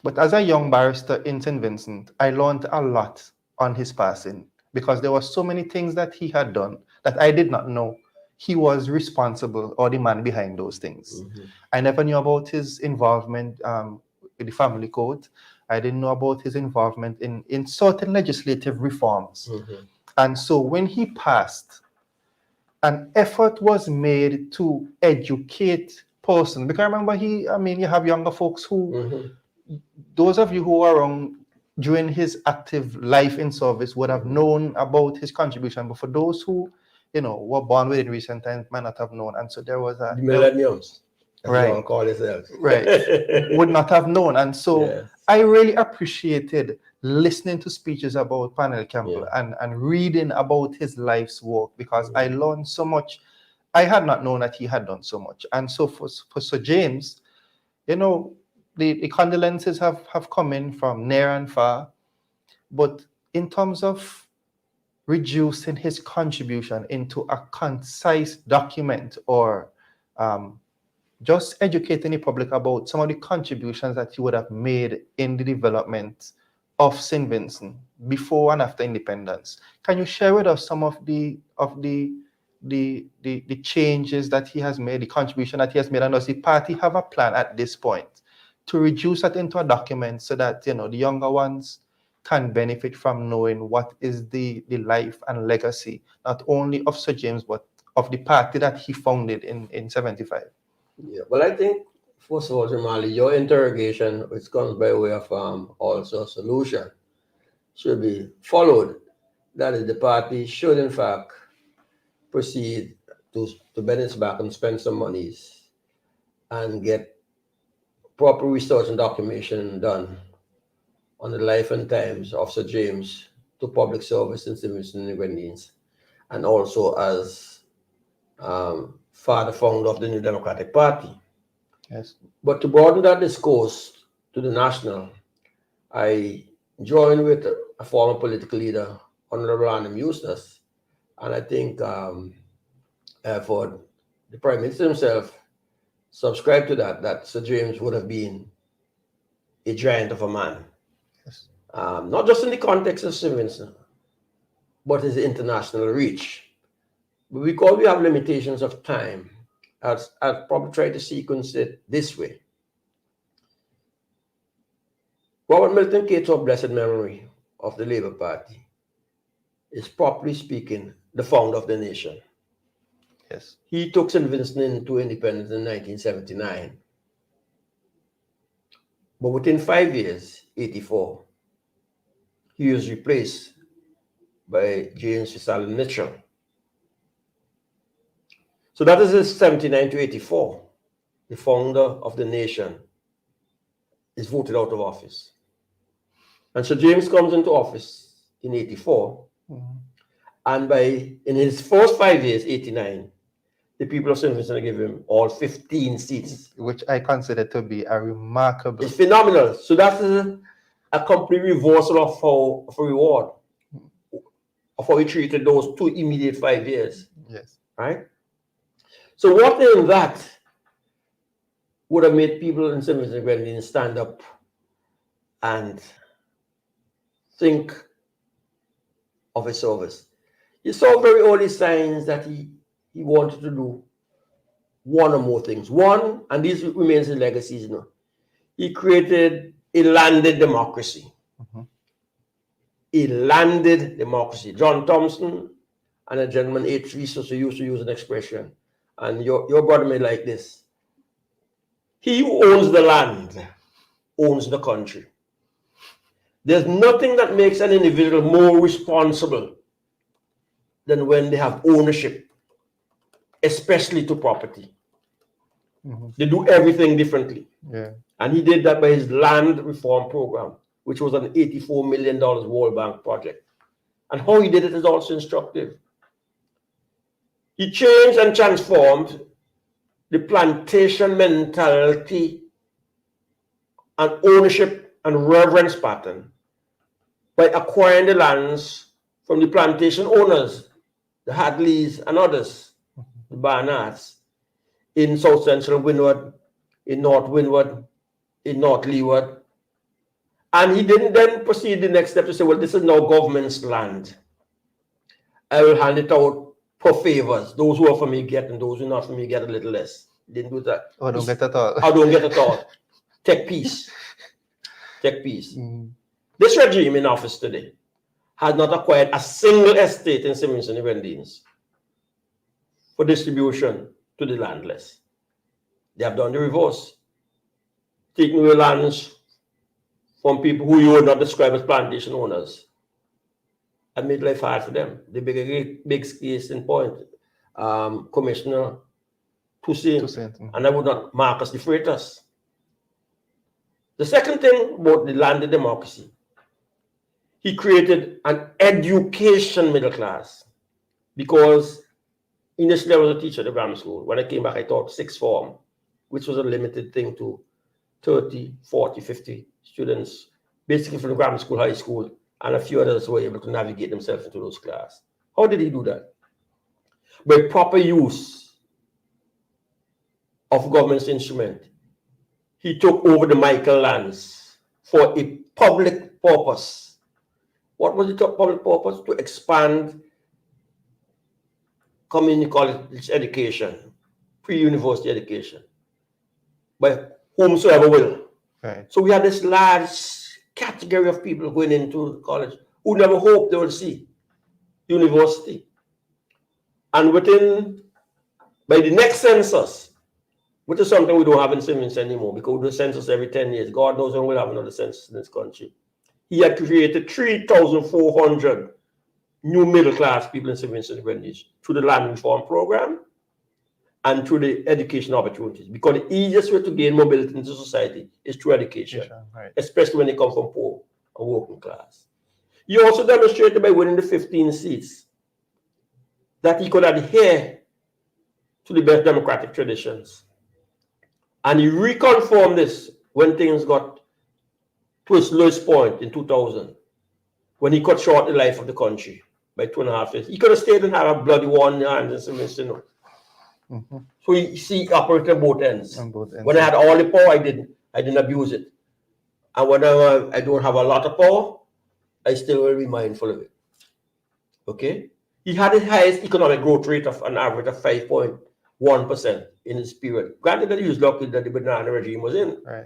but as a young barrister in St. Vincent, I learned a lot on his passing, because there were so many things that he had done that I did not know he was responsible or the man behind those things. Mm-hmm. I never knew about his involvement with the family code. I didn't know about his involvement in certain legislative reforms. Mm-hmm. And so when he passed, an effort was made to educate person. Because remember, you have younger folks who, mm-hmm. those of you who are around during his active life in service would have known about his contribution, but for those who, were born within recent times might not have known. And so there was the millennials. as you all call yourselves. Right. Would not have known. And so Yes. I really appreciated listening to speeches about Panel Campbell Yeah. and reading about his life's work, because I learned so much. I had not known that he had done so much. And so for Sir James, you know, the condolences have come in from near and far. But in terms of reducing his contribution into a concise document, or just educating the public about some of the contributions that he would have made in the development of St. Vincent before and after independence. Can you share with us some of the changes that he has made, the contribution that he has made, and does the party have a plan at this point to reduce that into a document so that, you know, the younger ones can benefit from knowing what is the life and legacy, not only of Sir James, but of the party that he founded in 75? Yeah, well, I think, first of all, Jamali, your interrogation, which comes by way of also solution, should be followed. That is, the party should, in fact, proceed to bend its back and spend some monies and get proper research and documentation done on the life and times of Sir James to public service in St. Vincent and the Grenadines, and also as father founder of the New Democratic Party. Yes. But to broaden that discourse to the national, I joined with a former political leader, Honorable Anam Eustace, and I think for the Prime Minister himself subscribed to that Sir James would have been a giant of a man. Yes. Not just in the context of St. Vincent, but his international reach. But because we have limitations of time, I'll probably try to sequence it this way. Robert Milton Cato, of blessed memory, of the Labour Party, is, properly speaking, the founder of the nation. Yes. He took St. Vincent into independence in 1979. But within 5 years, 84, he was replaced by James Fitzallen Mitchell. So that is 79 to 84. The founder of the nation is voted out of office. And so James comes into office in 84. And in his first 5 years, 89, the people of St. Vincent give him all 15 seats. Which I consider to be a remarkable... It's phenomenal. So that's a complete reversal of a reward, of how he treated those 2 immediate 5 years. Yes. Right? So what in that would have made people in St. Vincent and Grenadines stand up and think of his service? You saw very early signs that he wanted to do one or more things. One, and this remains his legacies now, he created a landed democracy. A landed democracy. John Thompson and a gentleman, H. Reese, used to use an expression, and your brother may like this. He who owns the land owns the country. There's nothing that makes an individual more responsible than when they have ownership, especially to property. They do everything differently. Yeah. And he did that by his land reform program, which was an $84 million World Bank project. And how he did it is also instructive. He changed and transformed the plantation mentality and ownership and reverence pattern by acquiring the lands from the plantation owners, the Hadleys and others, the Barnards, in South Central Windward, in North Windward, in North Leeward. And he didn't then proceed the next step to say, well, this is now government's land. I will hand it out per favors. Those who are for me get, and those who are not for me get a little less. He didn't do that. Oh, don't get at all. I don't get at all. Take peace. Take peace. This regime in office today has not acquired a single estate in St. Vincent and the Grenadines for distribution to the landless. They have done the reverse. Taking away lands from people who you would not describe as plantation owners and made life hard for them. The big case in point, Commissioner Toussaint, Toussaint, and I would not Marcus de Freitas. The second thing about the landed democracy, he created an education middle class, because initially I was a teacher at the grammar school. When I came back, I taught sixth form, which was a limited thing to 30, 40, 50 students, basically from the grammar school, high school, and a few others were able to navigate themselves into those classes. How did he do that? By proper use of government's instrument. He took over the Michael lands for a public purpose. What was the public purpose? To expand community college education, pre-university education, by whomsoever will. Right. So we had this large category of people going into college who never hoped they would see university. And by the next census, which is something we don't have in St. Vincent anymore, because we do census every 10 years. God knows when we'll have another census in this country. He had created 3,400 new middle-class people in St. Vincent and Grenadines through the land reform program and through the education opportunities. Because the easiest way to gain mobility into society is through education, Right. especially when they come from poor or working class. He also demonstrated by winning the 15 seats that he could adhere to the best democratic traditions. And he reconfirmed this when things got to its lowest point in 2000, when he cut short the life of the country by 2.5 years. He could have stayed and had a bloody war in the hands and St. So he operated on both ends. When I had all the power, I didn't abuse it. And when I don't have a lot of power, I still will be mindful of it. Okay? He had the highest economic growth rate of an average of 5.1% in his period. Granted that he was lucky that the banana regime was in. Right.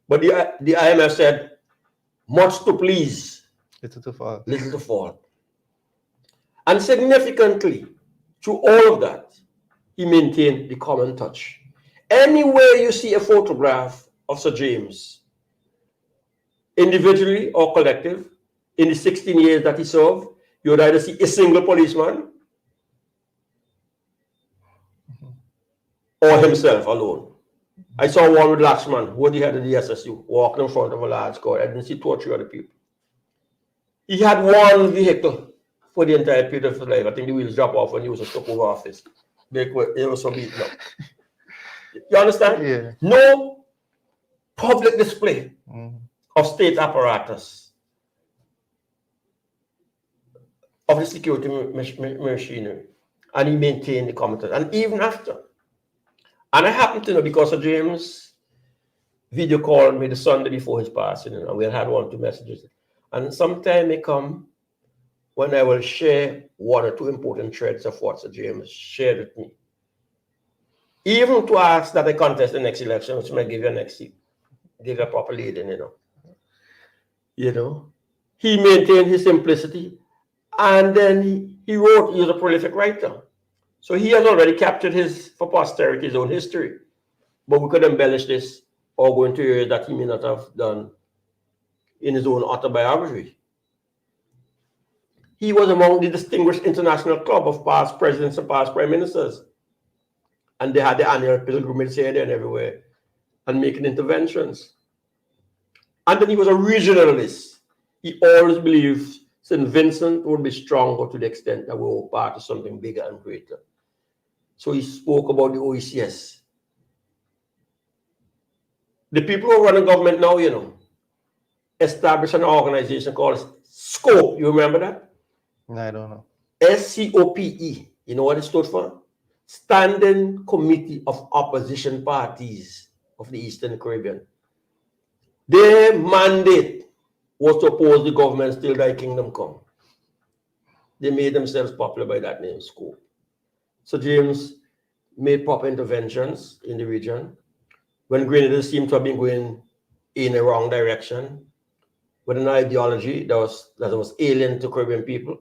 But the IMF said, much to please, Little to fall. little to fall. And significantly, through all of that, he maintained the common touch. Anywhere you see a photograph of Sir James, individually or collective, in the 16 years that he served, you would either see a single policeman or himself alone. I saw one with Lakshman, who was the head of the SSU, walking in front of a large crowd. I didn't see 2 or 3 other people. He had one vehicle for the entire period of his life. I think the wheels dropped off when he was a took over office. It was so beaten up. You understand? Yeah. No public display of state apparatus, of the security machinery. And he maintained the common touch. And even after. And I happen to know, because of James video called me the Sunday before his passing, and we had 1 or 2 messages. And sometime may come when I will share 1 or 2 important threads of what Sir James shared with me. Even to ask that I contest the next election, which might give you a next seat, give you a proper leading, You know, he maintained his simplicity, and then he wrote. He was a prolific writer, so he has already captured for posterity his own history. But we could embellish this or go into areas that he may not have done in his own autobiography. He was among the distinguished international club of past presidents and past prime ministers. And they had the annual pilgrimage here, there, and everywhere, and making interventions. And then he was a regionalist. He always believed St. Vincent would be stronger to the extent that we were part of something bigger and greater. So he spoke about the OECS. The people who are running government now, established an organization called SCOPE. You remember that? No, I don't know. SCOPE. You know what it stood for? Standing Committee of Opposition Parties of the Eastern Caribbean. Their mandate was to oppose the government till thy kingdom come. They made themselves popular by that name, SCOPE. So James made proper interventions in the region. When Grenada seemed to have been going in a wrong direction, with an ideology that was alien to Caribbean people,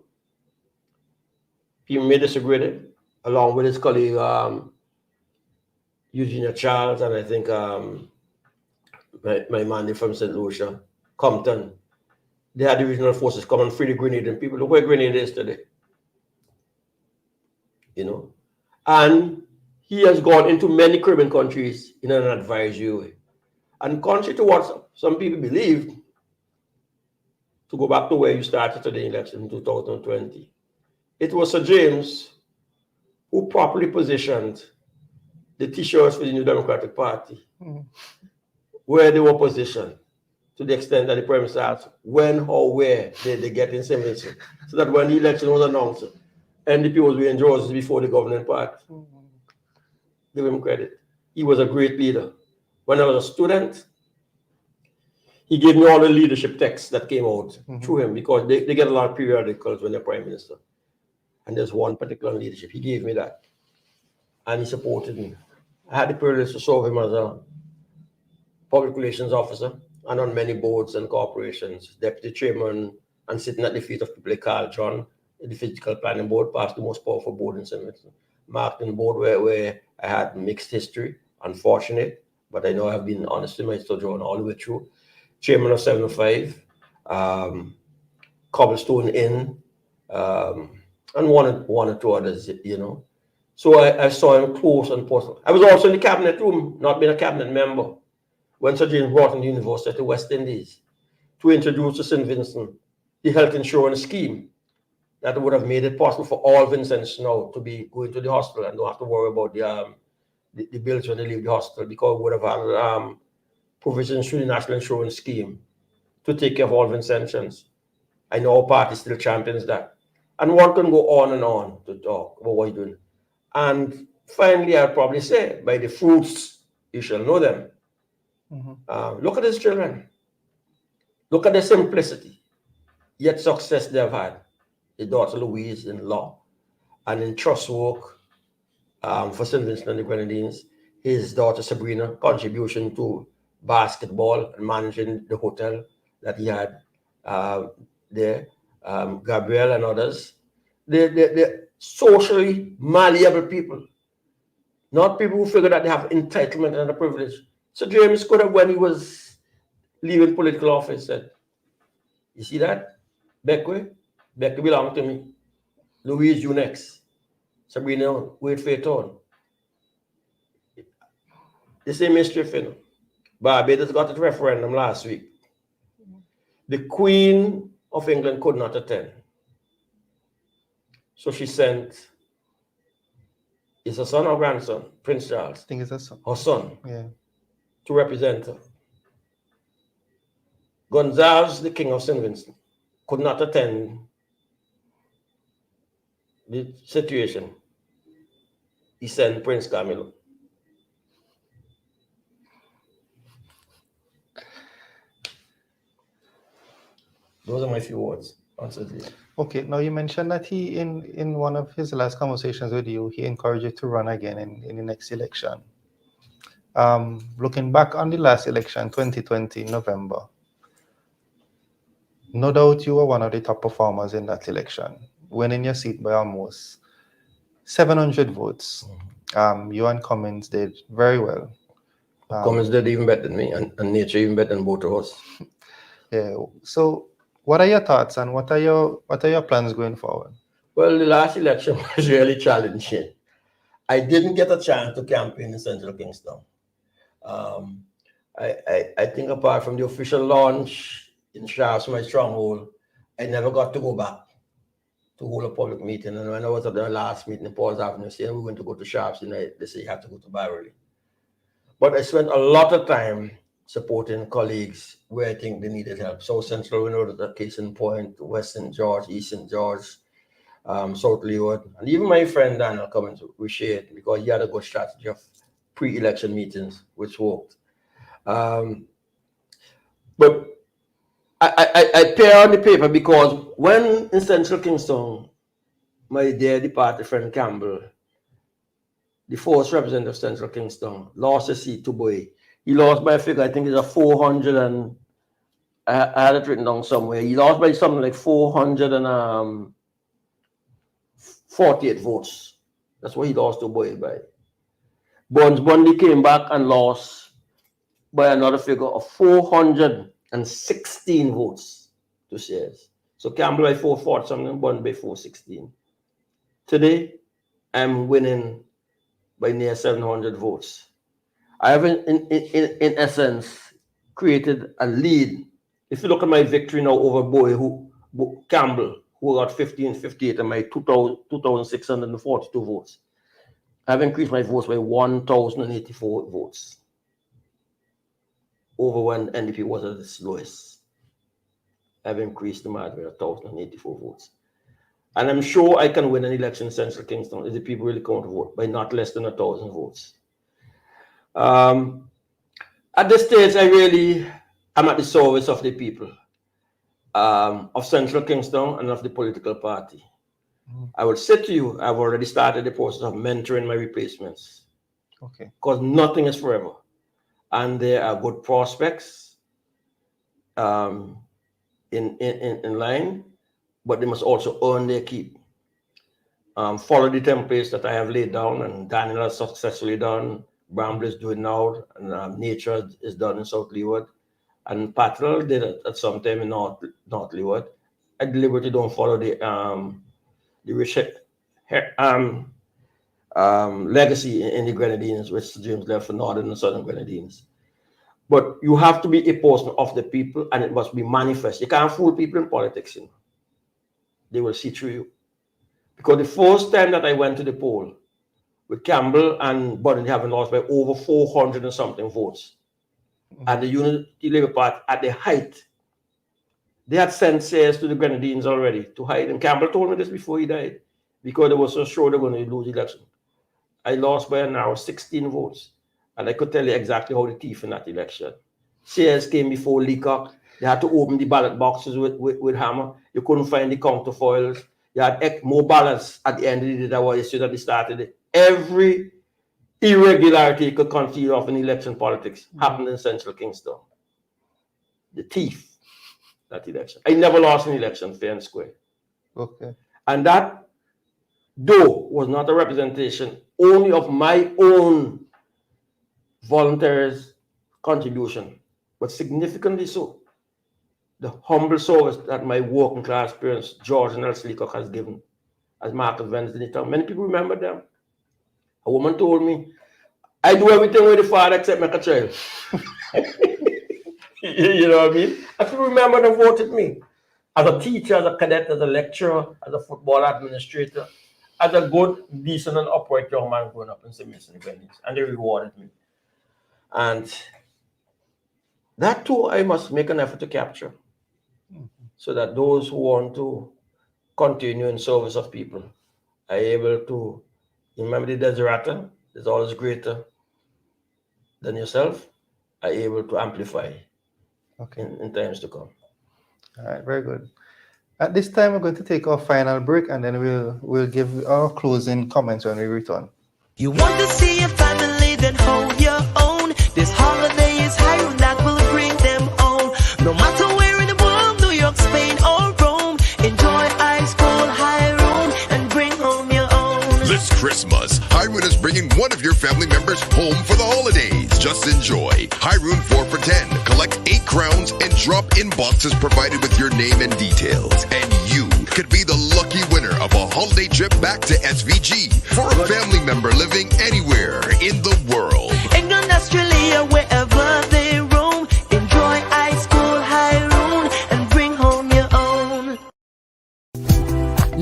he made us agree with it, along with his colleague Eugenia Charles, and I think my man from St. Lucia, Compton. They had the regional forces come and free the Grenadian people. Look where Grenada is today. And he has gone into many Caribbean countries in an advisory way. And contrary to what some people believe, to go back to where you started to the election in 2020, it was Sir James who properly positioned the T-shirts for the New Democratic Party, where they were positioned, to the extent that the Prime Minister asked when or where did they get in St. Vincent, so that when the election was announced, NDP was wearing jerseys before the governing party. Give him credit. He was a great leader. When I was a student, he gave me all the leadership texts that came out through him, because they get a lot of periodicals when they're Prime Minister. And there's one particular leadership. He gave me that. And he supported me. I had the privilege to serve him as a public relations officer and on many boards and corporations, deputy chairman, and sitting at the feet of people like Carl John, the physical planning board, perhaps the most powerful board in St. Vincent. Marketing board, where I had mixed history, unfortunate, but I know I've been honest in my sojourn all the way through. Chairman of 705, Cobblestone Inn, and one or two others, you know. So I saw him close and personal. I was also in the cabinet room, not being a cabinet member, when Sir James brought in the University of the West Indies to introduce to St. Vincent the health insurance scheme that would have made it possible for all Vincents now to be going to the hospital and don't have to worry about the bills when they leave the hospital, because we would have had provisions through the National Insurance Scheme to take care of all Vincentians. I know our party still champions that. And one can go on and on to talk about what you're doing. And finally, I'll probably say, by the fruits, you shall know them. Look at these children. Look at the simplicity, yet success they've had. His daughter Louise in law and in trust work for St. Vincent and the Grenadines. His daughter Sabrina, contribution to basketball and managing the hotel that he had there. Gabrielle and others. They're socially malleable people, not people who figure that they have entitlement and a privilege. So James could have, when he was leaving political office, said, you see that? Becky belongs to me. Louise, you next. Sabrina, wait for your turn. The same mischief, you know. Barbados got a referendum last week. The Queen of England could not attend. So she sent, is her son or grandson, Prince Charles? I think it's a son. Her son. Yeah. To represent her. Gonzalez, the King of St. Vincent, could not attend the situation. He sent Prince Camilo. Those are my few words. Okay, now you mentioned that he, in one of his last conversations with you, he encouraged you to run again in the next election. Looking back on the last election, 2020, November, no doubt you were one of the top performers in that election, winning your seat by almost 700 votes. You and Cummins did very well. Cummins did even better than me, and Nature even better than both of us. Yeah. So, what are your thoughts and what are your plans going forward? Well, the last election was really challenging. I didn't get a chance to campaign in Central Kingston. I think apart from the official launch in Sharps, my stronghold, I never got to go back to hold a public meeting. And when I was at the last meeting in Paul's Avenue, saying we're going to go to Sharps, and they say you have to go to Barrowley. But I spent a lot of time supporting colleagues where I think they needed help. South Central, we know that the case in point, West St. George, East St. George, South Leeward, and even my friend Daniel Cummins, we shared, because he had a good strategy of pre-election meetings, which worked. But I pair on the paper because when in Central Kingston, my dear departed friend Campbell, the first representative of Central Kingston, lost a seat to Boy. He lost by a figure, I think it's a 400 and, I had it written down somewhere. He lost by something like 448 votes. That's what he lost to Boy by. Buns Bundy came back and lost by another figure of 416 votes to Sears. So Campbell by 440 something, Bundy by 416. Today, I'm winning by near 700 votes. I have, in essence, created a lead. If you look at my victory now over Campbell, who got 1558, and my 2,642 votes, I've increased my votes by 1,084 votes over when NDP was at its lowest. I've increased the margin by 1,084 votes. And I'm sure I can win an election in Central Kingston if the people really come to vote by not less than 1,000 votes. At this stage, I really am at the service of the people of Central Kingston and of the political party. I will say to you, I've already started the process of mentoring my replacements. Okay. Because nothing is forever. And there are good prospects in line, but they must also earn their keep. Follow the templates that I have laid down, and Daniel has successfully done. Bramble is doing now, and Nature is done in South Leeward, and Patrol did it at some time in North Leeward. I deliberately don't follow the legacy in the Grenadines, which James left for Northern and Southern Grenadines. But you have to be a person of the people, and it must be manifest. You can't fool people in politics, you know. They will see through you. Because the first time that I went to the poll, with Campbell and Budden having lost by over 400 and something votes, and the Unity Labour Party at the height, they had sent sayers to the Grenadines already to hide. And Campbell told me this before he died, because they were so sure they were going to lose the election. I lost by a narrow 16 votes. And I could tell you exactly how the thief in that election. Sayers came before Leacock. They had to open the ballot boxes with hammer. You couldn't find the counterfoils. You had more ballots at the end of the day than what you should have started it. Every irregularity you could conceive of in election politics happened in Central Kingston. The thief, that election. I never lost an election fair and square. Okay. And that, though, was not a representation only of my own volunteers' contribution, but significantly so, the humble service that my working class parents, George and Elsie Leacock, has given as market vendors in the town. Many people remember them. A woman told me, I do everything with the father except make a child. You know what I mean? I people remember them voted me. As a teacher, as a cadet, as a lecturer, as a football administrator, as a good, decent, and upright young man growing up in St. Mason, and they rewarded me. And that too, I must make an effort to capture, so that those who want to continue in service of people are able to remember the Desiderata is always greater than yourself, are able to amplify in times to come. All right, very good. At this time, we're going to take our final break, and then we'll give our closing comments when we return. You want to see your family, then hold your own. This holiday is high, that will bring them on. No matter where in the world, New York, Spain, or Rome, enjoy ice cold high room and bring home your own. This Christmas, Highwood is bringing one of your family members home for the holidays. Just enjoy Highroom 4 for 10. Collect 8 crowns and drop in boxes provided with your name and details. And you could be the lucky winner of a holiday trip back to SVG for a family member living anywhere in the world. England, Australia, wherever they roam, enjoy ice cold high room and bring home your own.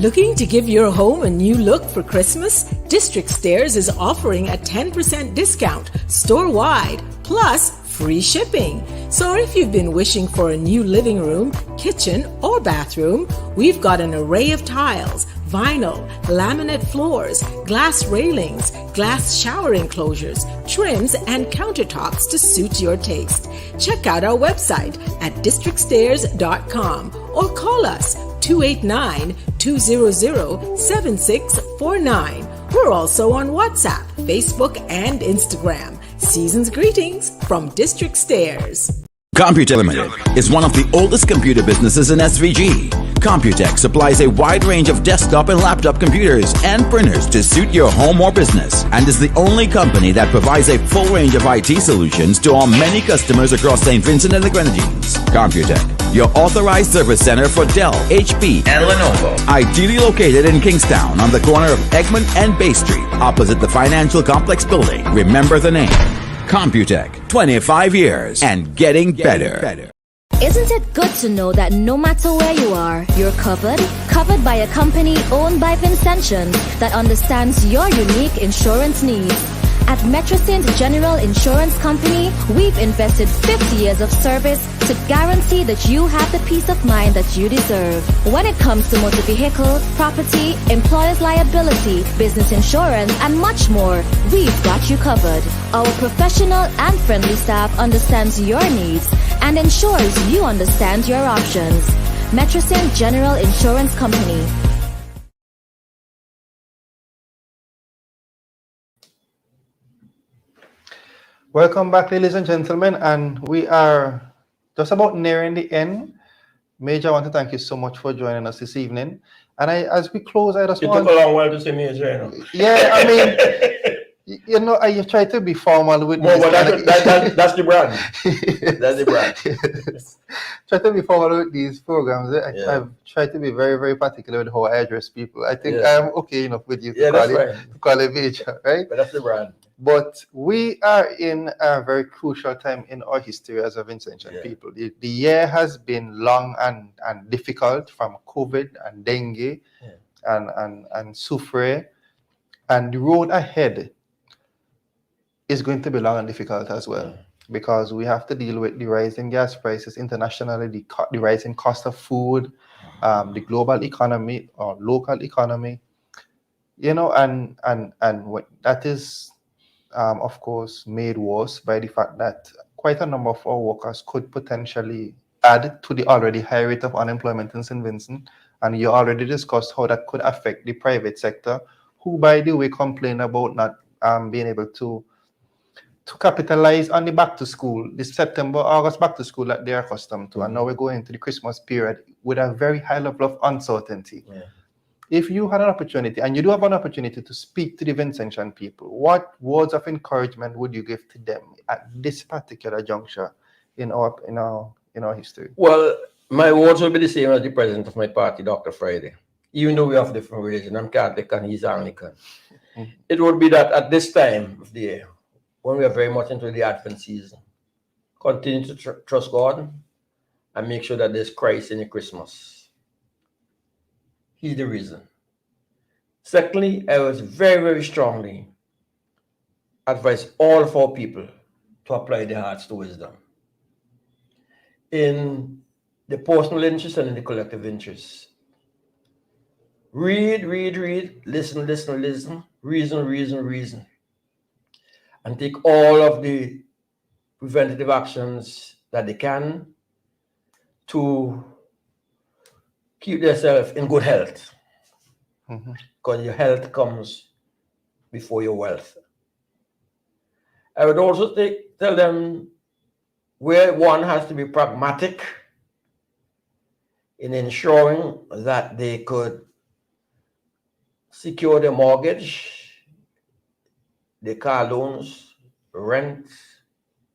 Looking to give your home a new look for Christmas? District Stairs is offering a 10% discount store-wide, plus free shipping. So if you've been wishing for a new living room, kitchen, or bathroom, we've got an array of tiles, vinyl, laminate floors, glass railings, glass shower enclosures, trims, and countertops to suit your taste. Check out our website at districtstairs.com or call us 289-200-7649. We're also on WhatsApp, Facebook, and Instagram. Season's greetings from District Stairs. Computech Limited is one of the oldest computer businesses in SVG. Computech supplies a wide range of desktop and laptop computers and printers to suit your home or business, and is the only company that provides a full range of IT solutions to our many customers across St. Vincent and the Grenadines. Computech, your authorized service center for Dell, HP, and Lenovo. Ideally located in Kingstown on the corner of Egmont and Bay Street, opposite the Financial Complex building. Remember the name. Computech, 25 years and getting better. Isn't it good to know that no matter where you are, you're covered? Covered by a company owned by Vaccination that understands your unique insurance needs. At Metrosint General Insurance Company, we've invested 50 years of service to guarantee that you have the peace of mind that you deserve. When it comes to motor vehicle, property, employer's liability, business insurance, and much more, we've got you covered. Our professional and friendly staff understands your needs and ensures you understand your options. Metrosint General Insurance Company. Welcome back, ladies and gentlemen, and we are just about nearing the end. Major, I want to thank you so much for joining us this evening. And as we close, I just want... It took a long while to say Major, you know. Yeah, I mean, you know, I try to be formal with Well, this. that's the brand. That's the brand. Try to be formal with these programs. I've tried to be very, very particular with how I address people. I think I'm okay enough with you to call it Major, right? But that's the brand. But we are in a very crucial time in our history as a Vincentian people. The year has been long and difficult, from COVID and dengue and soufre. And the road ahead is going to be long and difficult as well, because we have to deal with the rising gas prices internationally, the rising cost of food, the global economy or local economy, you know, and that is, of course, made worse by the fact that quite a number of our workers could potentially add to the already high rate of unemployment in St. Vincent. And you already discussed how that could affect the private sector, who, by the way, complain about not being able to capitalize on the back to school, this September, August back to school that they're accustomed to. And now we're going into the Christmas period with a very high level of uncertainty. Yeah. If you had an opportunity, and you do have an opportunity to speak to the Vincentian people, what words of encouragement would you give to them at this particular juncture in our history? Well, my words will be the same as the president of my party, Dr. Friday. Even though we have different religion, I'm Catholic and he's Anglican. It would be that at this time of the year, when we are very much into the Advent season, continue to trust God and make sure that there's Christ in your Christmas. He's the reason. Secondly, I would very, very strongly advise all of our people to apply their hearts to wisdom in the personal interest and in the collective interest. Read, listen, reason. And take all of the preventative actions that they can to keep themselves in good health. Because your health comes before your wealth. I would also tell them where one has to be pragmatic in ensuring that they could secure their mortgage, the car loans, rent,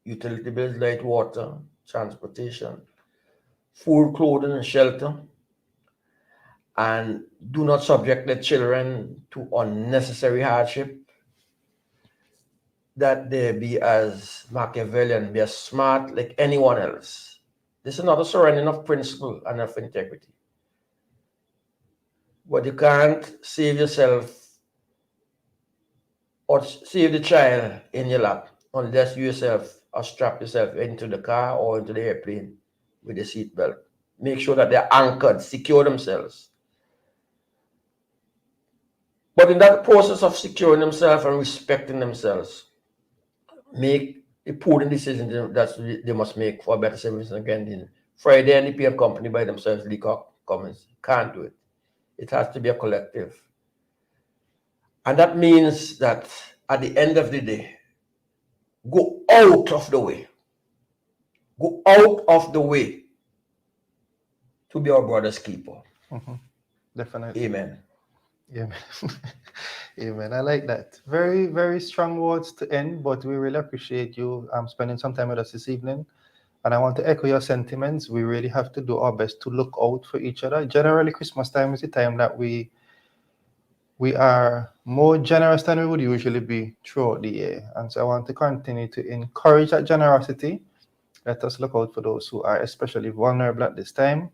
utility bills, light, water, transportation, food, clothing, and shelter, and do not subject their children to unnecessary hardship, that they be as Machiavellian, be as smart like anyone else. This is not a surrendering of principle and of integrity. But you can't save yourself or save the child in your lap unless you yourself or strap yourself into the car or into the airplane with a seatbelt. Make sure that they're anchored, secure themselves. But in that process of securing themselves and respecting themselves, make important decisions that they must make for a better service again. Friday and the PM company by themselves, Leacock Commons, can't do it. It has to be a collective. And that means that at the end of the day, go out of the way. Go out of the way to be our brother's keeper. Definitely. Amen. Amen. Amen. I like that. Very, very strong words to end, but we really appreciate you spending some time with us this evening. And I want to echo your sentiments. We really have to do our best to look out for each other. Generally, Christmas time is the time that we are more generous than we would usually be throughout the year. And so I want to continue to encourage that generosity. Let us look out for those who are especially vulnerable at this time.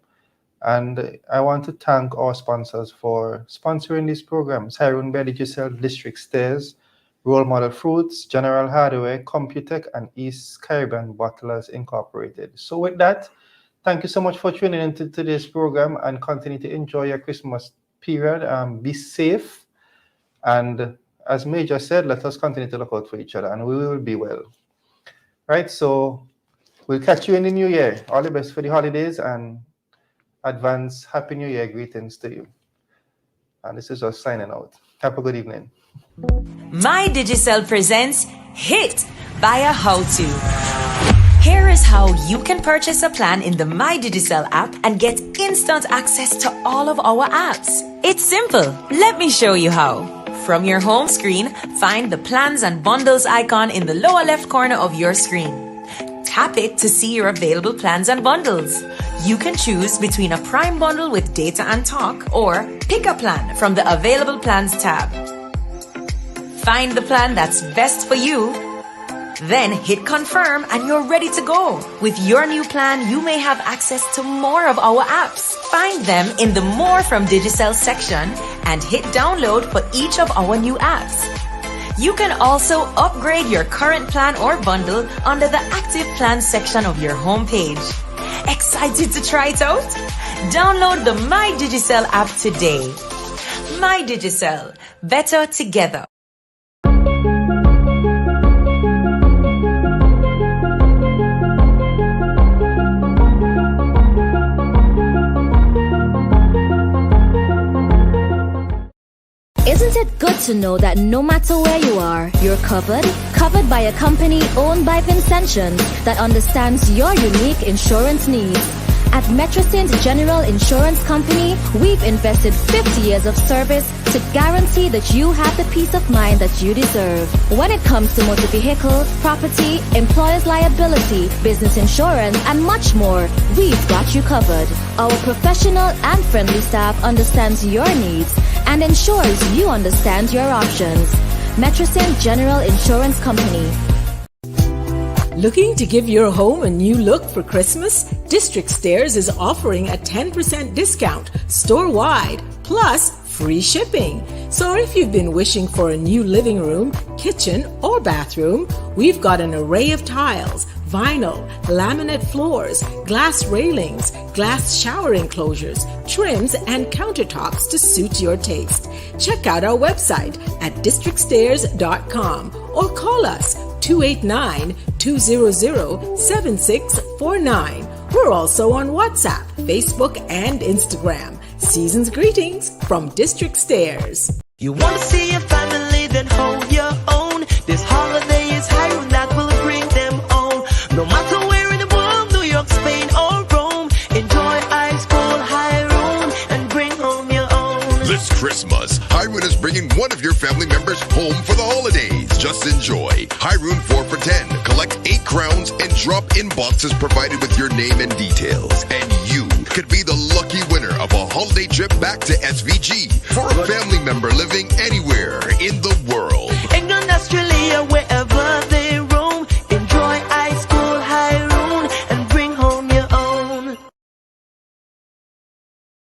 And I want to thank our sponsors for sponsoring these programs: Hiroon by Digicel, District Stairs, Role Model Fruits, General Hardware, Computech, and East Caribbean Bottlers Incorporated. So with that, thank you so much for tuning into today's program, and continue to enjoy your Christmas period. Be safe. And as Major said, let us continue to look out for each other, and we will be well. Right, so we'll catch you in the new year. All the best for the holidays, and advance Happy New Year greetings to you. And this is us signing out. Have a good evening. My Digicel presents Hit by a How-To. Here is how you can purchase a plan in the My Digicel app and get instant access to all of our apps. It's simple. Let me show you how. From your home screen, find the Plans and Bundles icon in the lower left corner of your screen. Tap it to see your available plans and bundles. You can choose between a Prime bundle with data and talk, or pick a plan from the Available Plans tab. Find the plan that's best for you, then hit confirm and you're ready to go. With your new plan, you may have access to more of our apps. Find them in the More from Digicel section and hit download for each of our new apps. You can also upgrade your current plan or bundle under the Active Plans section of your homepage. Excited to try it out? Download the My Digicel app today. My Digicel, better together. Isn't it good to know that no matter where you are, you're covered? Covered by a company owned by Vaccination that understands your unique insurance needs. At Metrosint General Insurance Company, we've invested 50 years of service to guarantee that you have the peace of mind that you deserve. When it comes to motor vehicle, property, employer's liability, business insurance, and much more, we've got you covered. Our professional and friendly staff understands your needs and ensures you understand your options. Metrosint General Insurance Company. Looking to give your home a new look for Christmas? District Stairs is offering a 10% discount store-wide, plus free shipping. So if you've been wishing for a new living room, kitchen, or bathroom, we've got an array of tiles, vinyl, laminate floors, glass railings, glass shower enclosures, trims, and countertops to suit your taste. Check out our website at districtstairs.com or call us 289-200-7649. We're also on WhatsApp, Facebook, and Instagram. Season's greetings from District Stairs. You want to see your family, then hold your own. This holiday is Hiroon that will bring them home. No matter where in the world, New York, Spain, or Rome, enjoy ice cold Hiroon and bring home your own. This Christmas, Hiroon is bringing one of your family members home for the holidays. Just enjoy Hiroon 4 for 10. Collect 8 crowns and drop in boxes provided with your name and details. And you could be the lucky winner of a holiday trip back to SVG for a family member living anywhere in the world.